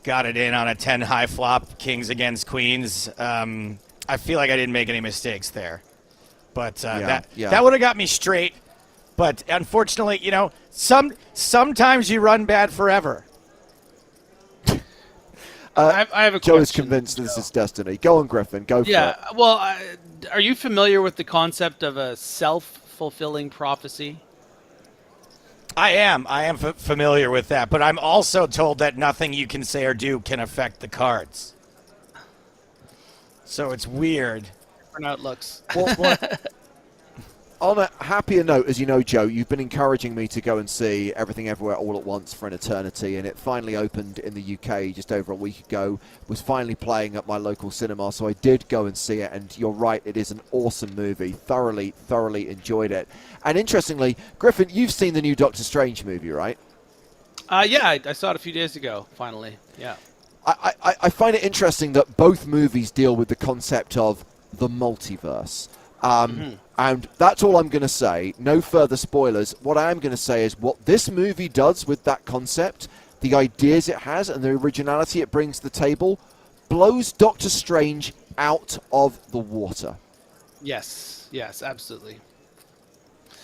S2: got it in on a 10 high flop, kings against queens, I feel like I didn't make any mistakes there. But that would have got me straight. But unfortunately, sometimes you run bad forever.
S3: I have a
S1: Joe
S3: question.
S1: is convinced this is destiny. Go on, Griffin. Go for it.
S3: Yeah, well, are you familiar with the concept of a self-fulfilling prophecy?
S2: I am familiar with that, but I'm also told that nothing you can say or do can affect the cards. So it's weird.
S3: Different outlooks.
S1: Well, on a happier note, as you know, Joe, you've been encouraging me to go and see Everything Everywhere All at Once for an eternity, and it finally opened in the UK just over a week ago. Was finally playing at my local cinema, so I did go and see it, and you're right, it is an awesome movie. Thoroughly enjoyed it. And interestingly, Griffin, you've seen the new Doctor Strange movie, right?
S3: Yeah, I saw it a few days ago, finally. Yeah.
S1: I find it interesting that both movies deal with the concept of the multiverse. And that's all I'm going to say. No further spoilers. What I am going to say is what this movie does with that concept, the ideas it has and the originality it brings to the table, blows Doctor Strange out of the water.
S3: Yes, absolutely.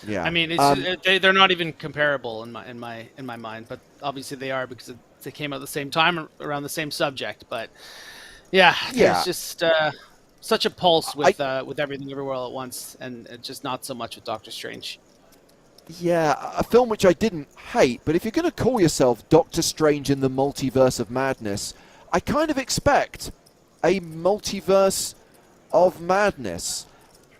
S1: Yeah.
S3: I mean, they're not even comparable in my mind, but obviously they are because they came out at the same time around the same subject. But there's just such a pulse with Everything Everywhere All at Once, and just not so much with Doctor Strange.
S1: Yeah, a film which I didn't hate, but if you're going to call yourself Doctor Strange in the Multiverse of Madness, I kind of expect a multiverse of madness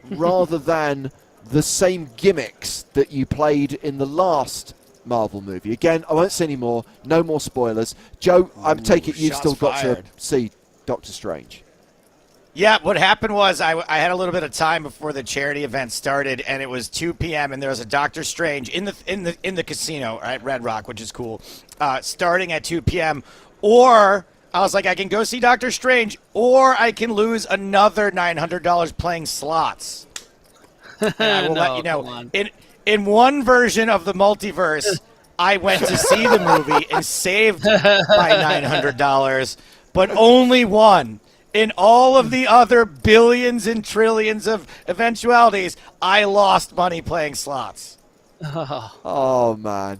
S1: rather than the same gimmicks that you played in the last Marvel movie. Again, I won't say any more. No more spoilers. Joe, I take it you've still got to see Doctor Strange.
S2: Yeah, what happened was I had a little bit of time before the charity event started, and it was 2 p.m. and there was a Doctor Strange in the casino at Red Rock, which is cool. Starting at 2 p.m. Or I was like, I can go see Doctor Strange, or I can lose another $900 playing slots. And I will let you know. In one version of the multiverse, I went to see the movie and saved my $900, but only one. In all of the other billions and trillions of eventualities, I lost money playing slots.
S1: Oh, man.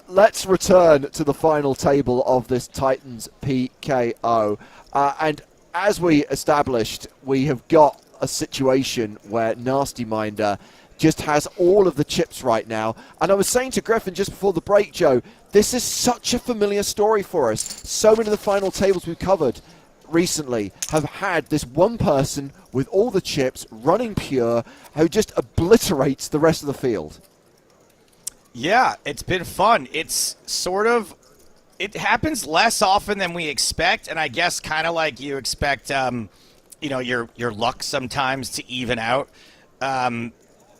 S1: Let's return to the final table of this Titans PKO. And as we established, we have got a situation where Nasty Minder just has all of the chips right now. And I was saying to Griffin just before the break, Joe, this is such a familiar story for us. So many of the final tables we've covered recently have had this one person with all the chips running pure who just obliterates the rest of the field.
S2: Yeah, it's been fun. It's sort of, it happens less often than we expect, and I guess kind of like you expect, your luck sometimes to even out.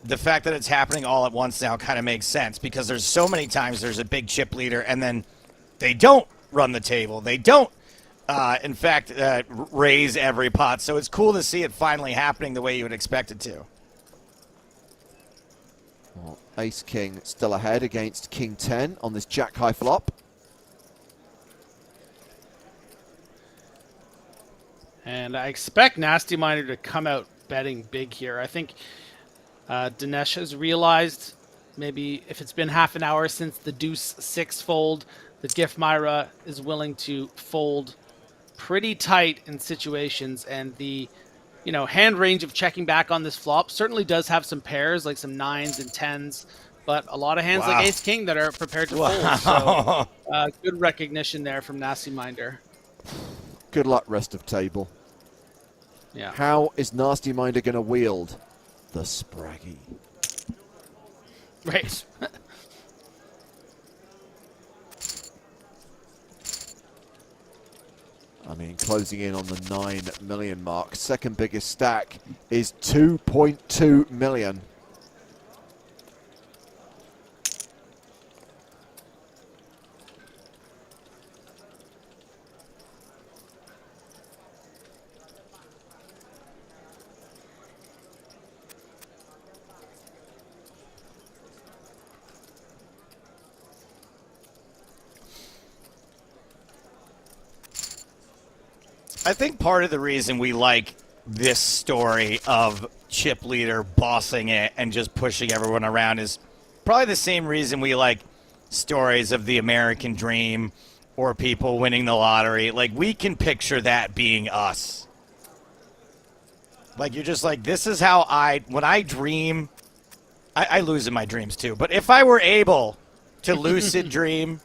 S2: The fact that it's happening all at once now kind of makes sense because there's so many times there's a big chip leader and then they don't run the table. They don't, in fact, raise every pot. So it's cool to see it finally happening the way you would expect it to.
S1: Well, Ace King still ahead against King 10 on this Jack high flop.
S3: And I expect Nasty Miner to come out betting big here. I think Dinesh has realized maybe if it's been half an hour since the deuce 6 fold, that Gift Myra is willing to fold pretty tight in situations, and the hand range of checking back on this flop certainly does have some pairs like some 9s and 10s, but a lot of hands like Ace King that are prepared to fold. So good recognition there from Nasty Minder.
S1: Good luck rest of table.
S3: Yeah.
S1: How is Nasty Minder going to wield the Spraggy?
S3: Right.
S1: I mean, closing in on the 9 million mark. Second biggest stack is 2.2 million.
S2: I think part of the reason we like this story of chip leader bossing it and just pushing everyone around is probably the same reason we like stories of the American dream or people winning the lottery. Like, we can picture that being us. Like, you're just like, this is how when I dream, I lose in my dreams too, but if I were able to lucid dream,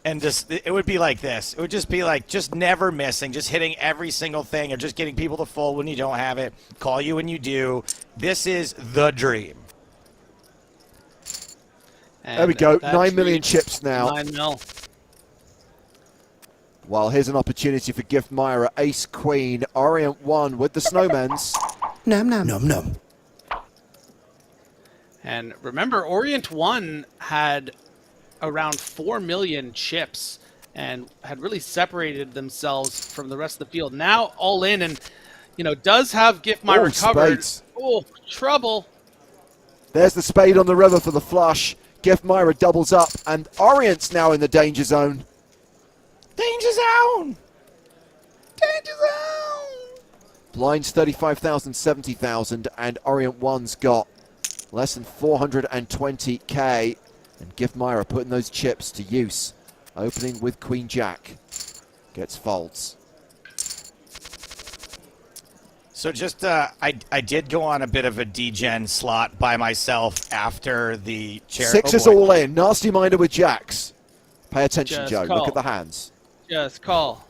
S2: and just, it would be like this. It would just be like, just never missing, just hitting every single thing, or just getting people to fold when you don't have it, call you when you do. This is the dream.
S3: And
S1: there we go. 9 million chips now.
S3: 9 mil.
S1: Well, here's an opportunity for Gift Myra. Ace Queen, Orient 1 with the Snowmans.
S5: Num num num num.
S3: And remember, Orient 1 had around 4 million chips and had really separated themselves from the rest of the field. Now all in, and does have Gift Myra covered.
S1: Spades.
S3: Oh, trouble.
S1: There's the spade on the river for the flush. Gift Myra doubles up, and Orient's now in the danger zone.
S2: Danger zone!
S3: Danger zone!
S1: Blinds 35,000, 70,000, and Orient 1's got less than 420k. And Gift Myra putting those chips to use. Opening with Queen Jack. Gets folds.
S2: So just, I did go on a bit of a degen slot by myself after the chair.
S1: Six is all in. Nasty Minder with jacks. Pay attention,
S3: Just
S1: Joe.
S3: call.
S1: Look at the hands.
S3: Just call.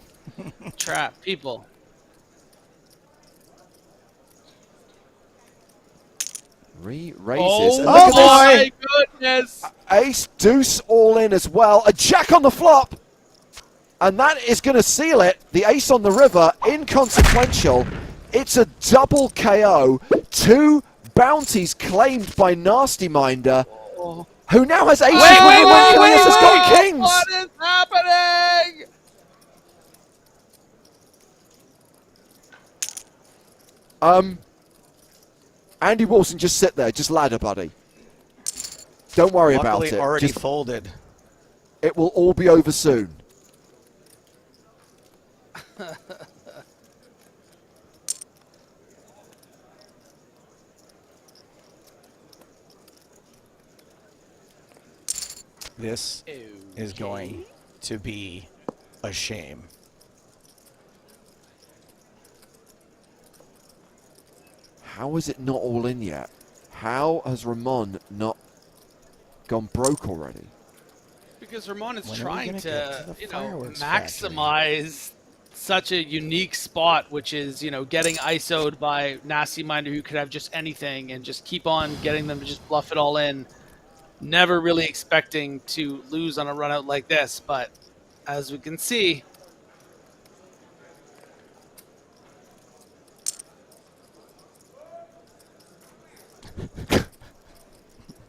S3: Trap people.
S1: Raises.
S3: Oh,
S1: And look at
S3: my goodness.
S1: Ace deuce all in as well. A jack on the flop. And that is going to seal it. The ace on the river, inconsequential. It's a double KO. 2 bounties claimed by Nasty Minder, who now has ace when has got kings.
S3: What is happening?
S1: Andy Wilson, just sit there. Just ladder, buddy. Don't worry about
S2: Luckily
S1: it.
S2: already
S1: Just,
S2: folded.
S1: it will all be over soon.
S2: This is going to be a shame.
S1: How is it not all in yet? How has Ramon not gone broke already?
S3: Because Ramon is
S2: When are we
S3: trying
S2: gonna
S3: to,
S2: get to the
S3: you know,
S2: fireworks factory?
S3: maximize such a unique spot, which is, you know, getting ISO'd by Nasty Minder who could have just anything and just keep on getting them to just bluff it all in. Never really expecting to lose on a run out like this, but as we can see,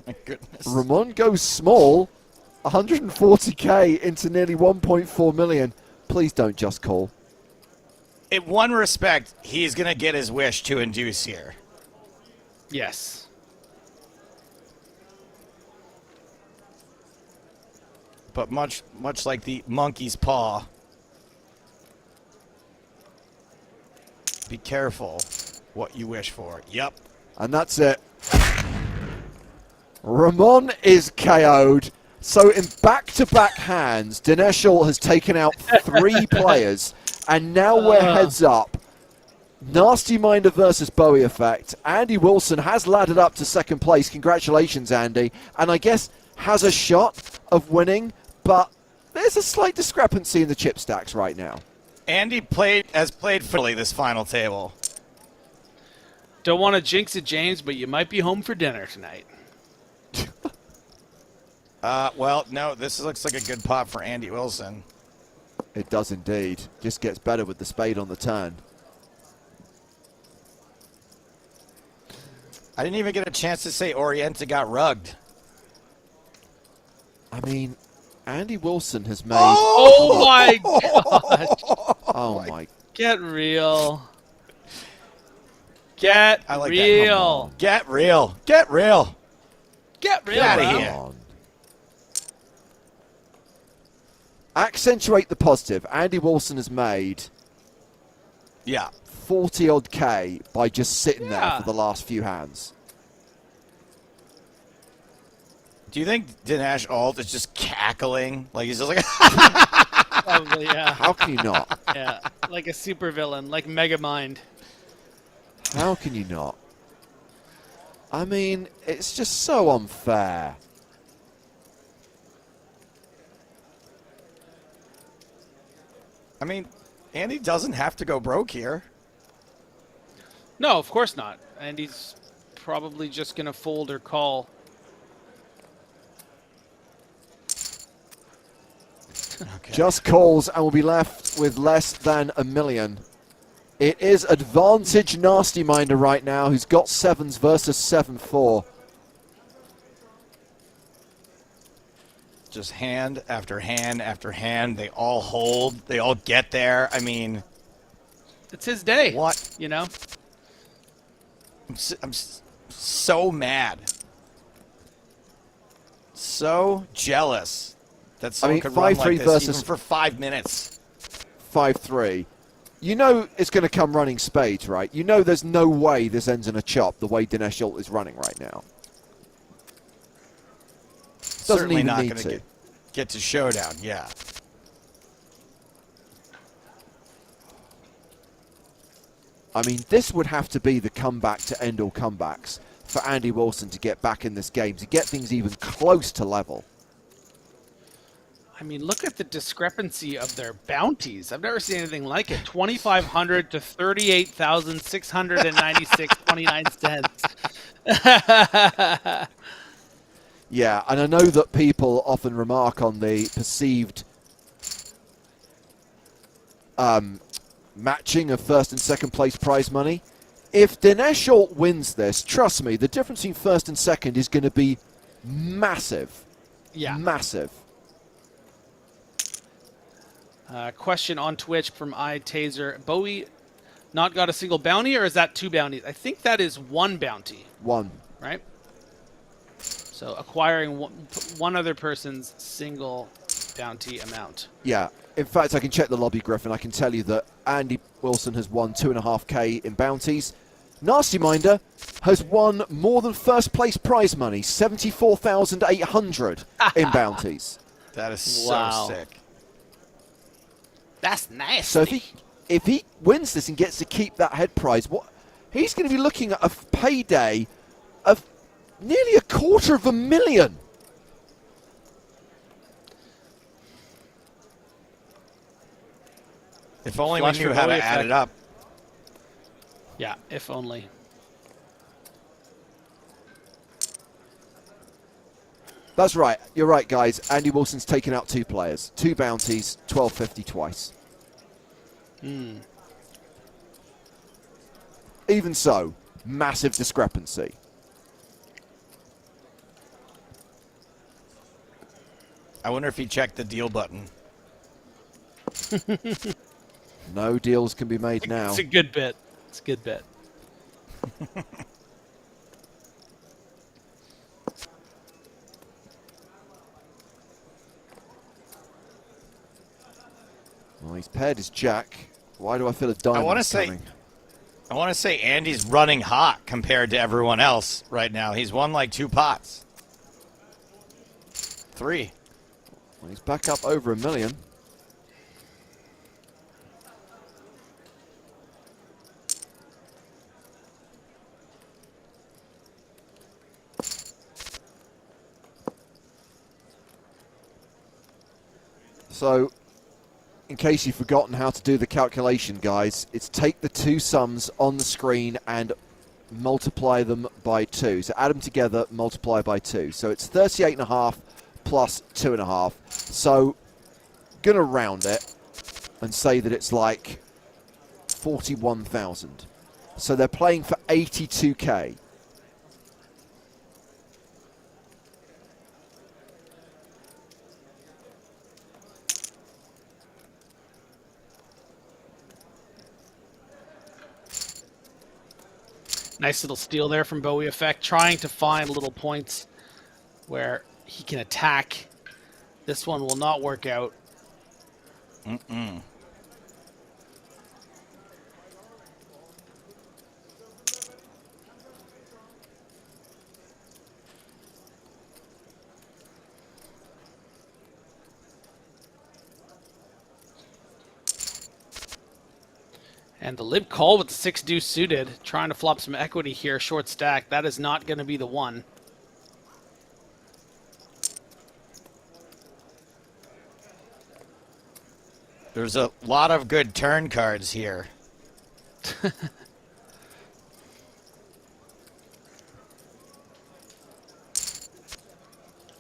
S2: My goodness.
S1: Ramon goes small, 140k into nearly 1.4 million. Please don't just call.
S2: In one respect, he's going to get his wish to induce here.
S3: yes.
S2: But much like the monkey's paw, be careful what you wish for. Yep.
S1: And that's it. Ramon is KO'd. So in back-to-back hands, Dineshul has taken out 3 players, and now we're heads up. Nasty Minder versus Bowie Effect. Andy Wilson has laddered up to second place. Congratulations, Andy. And I guess has a shot of winning, but there's a slight discrepancy in the chip stacks right now.
S2: Andy has played fully this final table.
S3: Don't want to jinx it, James, but you might be home for dinner tonight.
S2: Well, no, this looks like a good pot for Andy Wilson.
S1: It does indeed. Just gets better with the spade on the turn.
S2: I didn't even get a chance to say Orienta got rugged.
S1: I mean, Andy Wilson has made...
S3: Oh my gosh.
S1: Oh my...
S3: Get real. Get
S2: I like
S3: real.
S2: that. Get real. Get real.
S3: Get real.
S2: Get outta
S3: bro.
S2: here.
S1: Come on. Accentuate the positive. Andy Wilson has made
S2: Yeah.
S1: 40 odd K by just sitting there
S3: Yeah.
S1: for the last few hands.
S2: Do you think Dinesh Alt is just cackling? Like he's just like,
S3: Probably, yeah.
S1: How can you not?
S3: Yeah. Like a supervillain, like Megamind.
S1: How can you not? I mean, it's just so unfair.
S2: I mean, Andy doesn't have to go broke here.
S3: No, of course not. And he's probably just going to fold or call.
S2: Okay.
S1: Just calls and will be left with less than $1 million. It is advantage Nasty Minder right now, who's got 7s versus 7-4.
S2: Just hand after hand after hand. They all hold. They all get there. I mean,
S3: It's his day.
S2: what?
S3: You know?
S2: I'm so mad. So jealous that someone
S1: mean,
S2: could run
S1: 5-3
S2: like this
S1: versus-
S2: even for 5 minutes.
S1: 5-3. You know it's going to come running spades, right? You know there's no way this ends in a chop the way Dinesh Alt is running right now. Doesn't
S2: Certainly
S1: even
S2: not
S1: need
S2: going
S1: to.
S2: to get to showdown. Yeah.
S1: I mean, this would have to be the comeback to end all comebacks for Andy Wilson to get back in this game, to get things even close to level.
S3: I mean, look at the discrepancy of their bounties. I've never seen anything like it. 2,500 to 38,696 29 cents.
S1: Yeah, and I know that people often remark on the perceived matching of first and second place prize money. If Dinesh Alt wins this, trust me, the difference between first and second is going to be massive.
S3: Yeah.
S1: Massive.
S3: Question on Twitch from iTaser. Bowie not got a single bounty, or is that 2 bounties? I think that is 1 bounty,
S1: One.
S3: right? So acquiring one other person's single bounty amount.
S1: Yeah. In fact, I can check the lobby, Griffin. I can tell you that Andy Wilson has won 2.5k in bounties. Nasty Minder has won more than first place prize money, 74,800 in bounties.
S2: That is so
S3: Wow.
S2: sick.
S3: That's nice.
S1: So if he wins this and gets to keep that head prize, he's going to be looking at a payday of nearly $250,000.
S2: If only
S3: Flush
S2: we knew
S3: for
S2: how to
S3: Bowie
S2: add
S3: effect.
S2: it up.
S3: Yeah, if only.
S1: That's right. You're right, guys. Andy Wilson's taken out 2 players, 2 bounties, 1250 twice. Even so, massive discrepancy.
S2: I wonder if he checked the deal button.
S1: No deals can be made now.
S3: It's a good bit. It's a good bit.
S1: Well, he's paired his jack. Why do I feel a diamond coming?
S2: I want to say Andy's running hot compared to everyone else right now. He's won like 2 pots. 3.
S1: Well, he's back up over $1 million. So, in case you've forgotten how to do the calculation, guys, it's take the 2 sums on the screen and multiply them by 2. So add them together, multiply by 2. So it's 38.5 plus 2.5. So, gonna round it and say that it's like 41,000. So they're playing for 82k.
S3: Nice little steal there from Bowie Effect, trying to find little points where he can attack. This one will not work out. And the lib call with the 6 deuce suited, trying to flop some equity here, short stack. That is not going to be the one.
S2: There's a lot of good turn cards here.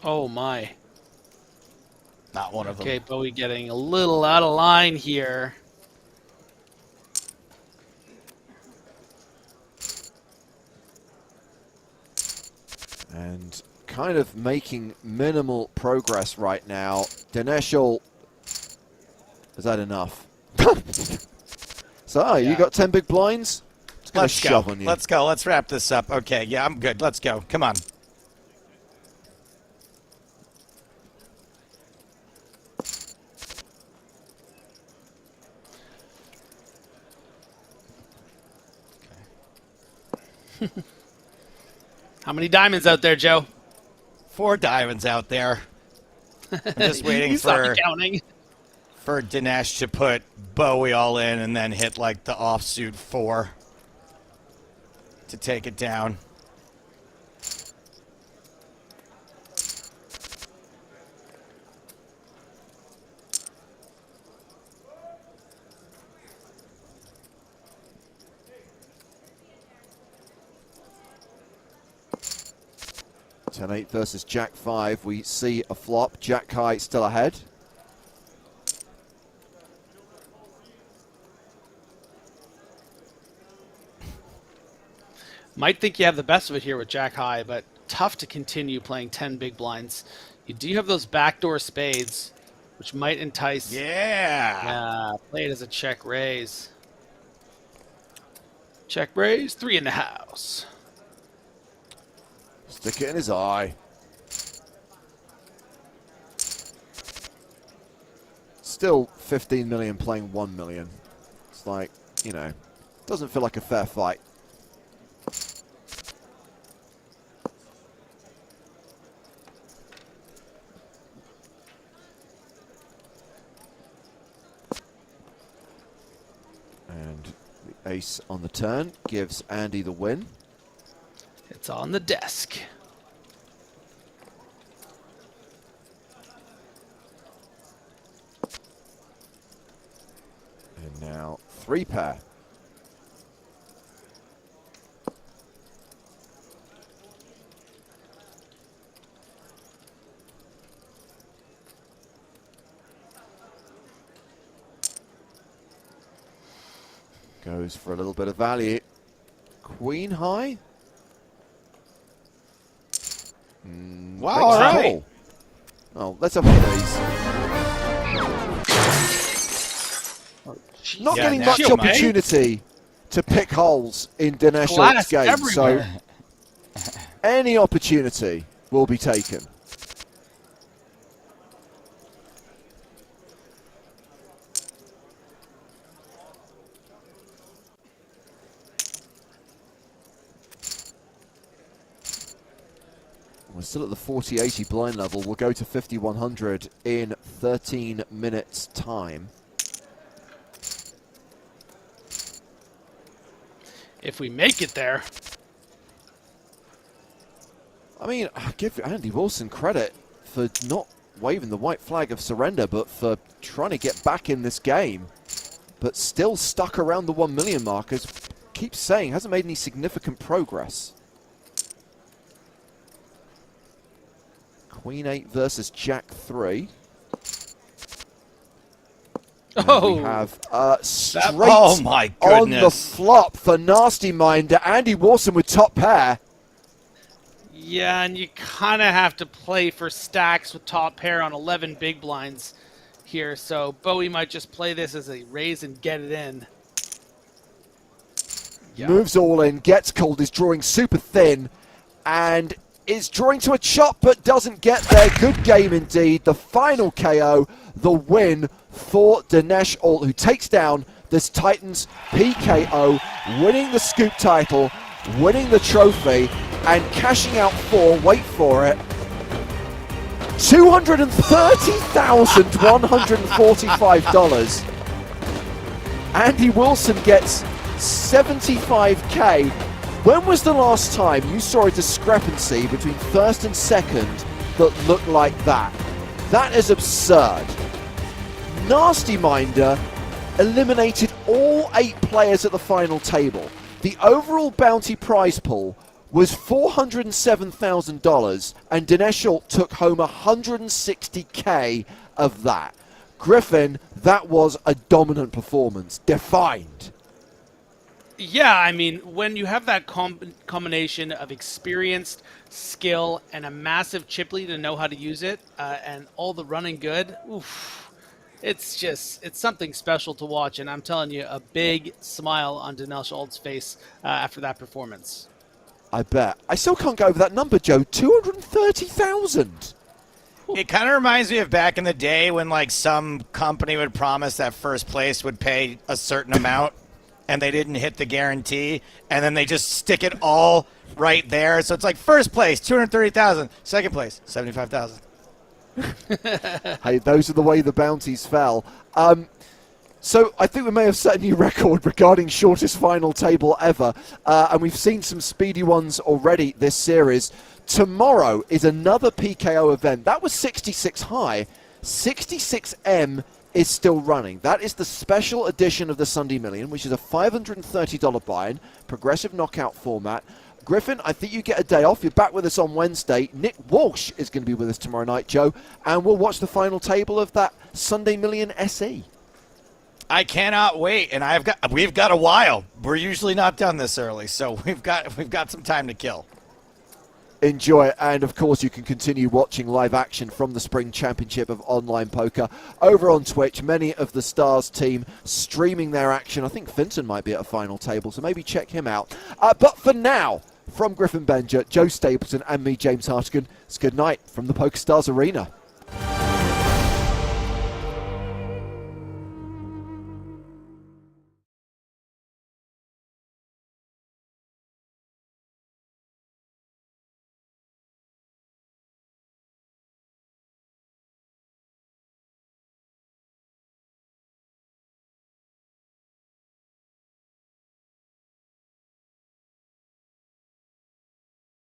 S3: Oh my.
S2: Not one of them.
S3: Okay, Bowie getting a little out of line here.
S1: And kind of making minimal progress right now. Dineshul, is that enough? So, you got 10 big blinds? It's gonna
S2: Let's go.
S1: shove on you.
S2: Let's go. Let's wrap this up. Okay, yeah, I'm good. Let's go. Come on.
S3: How many diamonds out there, Joe?
S2: 4 diamonds out there. I'm just waiting
S3: You saw me counting.
S2: for Dinesh to put Bowie all in and then hit like the offsuit 4 to take it down.
S1: Ten-8 versus Jack 5. We see a flop. Jack high still ahead.
S3: Might think you have the best of it here with Jack high, but tough to continue playing 10 big blinds. You do have those backdoor spades, which might entice.
S2: Yeah.
S3: Play it as a check raise. Check raise, 3 in the house.
S1: Stick it in his eye. still 15 million playing 1 million. It's like, you know, doesn't feel like a fair fight. And the ace on the turn gives Andy the win.
S3: It's on the desk.
S1: And now 3 pair. Goes for a little bit of value. Queen high.
S2: Wow,
S1: Makes
S2: all
S1: a
S2: right.
S1: call. Oh, let's have one of these. Not
S2: Yeah,
S1: getting
S2: now
S1: much
S2: she might.
S1: opportunity to pick holes in Dinesh Alt's
S3: Glass
S1: game, so
S3: everywhere.
S1: any opportunity will be taken. We're still at the 40-80 blind level. We'll go to 5100 in 13 minutes' time.
S3: If we make it there.
S1: I mean, I give Andy Wilson credit for not waving the white flag of surrender, but for trying to get back in this game, but still stuck around the 1 million mark, as keeps saying, hasn't made any significant progress. Queen 8 versus Jack 3.
S3: Oh,
S1: We have straight
S2: Oh my
S1: on the
S2: goodness.
S1: flop for Nasty Minder. Andy Wilson with top pair.
S3: yeah, and you kind of have to play for stacks with top pair on 11 big blinds here. So Bowie might just play this as a raise and get it in. Yeah.
S1: Moves all in, gets called, is drawing super thin, and is drawing to a chop but doesn't get there. Good game indeed. The final KO, the win for Dinesh Alt, who takes down this Titans PKO, winning the scoop title, winning the trophy, and cashing out for, wait for it, $230,145. Andy Wilson gets 75k. When was the last time you saw a discrepancy between first and second that looked like that? That is absurd. Nasty Minder eliminated all 8 players at the final table. The overall bounty prize pool was $407,000, and Dinesh Alt took home 160k of that. Griffin, that was a dominant performance, defined.
S3: Yeah, I mean, when you have that combination of experienced skill and a massive chip lead to know how to use it, and all the running good, oof, it's something special to watch. And I'm telling you, a big smile on Dinesh Alt's face after that performance.
S1: I bet. I still can't go over that number, Joe. 230,000.
S2: It kind of reminds me of back in the day when like some company would promise that first place would pay a certain amount and they didn't hit the guarantee, and then they just stick it all right there. So it's like first place, 230,000, second place, 75,000.
S1: Hey, those are the way the bounties fell. So I think we may have set a new record regarding shortest final table ever, and we've seen some speedy ones already this series. Tomorrow is another PKO event. That was 66 high. 66M is still running. That is the special edition of the Sunday Million, which is a $530 buy-in, progressive knockout format. Griffin, I think you get a day off. You're back with us on Wednesday. Nick Walsh is going to be with us tomorrow night, Joe, and we'll watch the final table of that Sunday Million SE.
S2: I cannot wait, and we've got a while. We're usually not done this early, so we've got some time to kill.
S1: Enjoy it, and of course you can continue watching live action from the Spring Championship of Online Poker over on Twitch. Many of the Stars team streaming their action. I think Finton might be at a final table, so maybe check him out. But for now, from Griffin Benja, Joe Stapleton and me, James Hartigan, it's good night from the PokerStars Arena.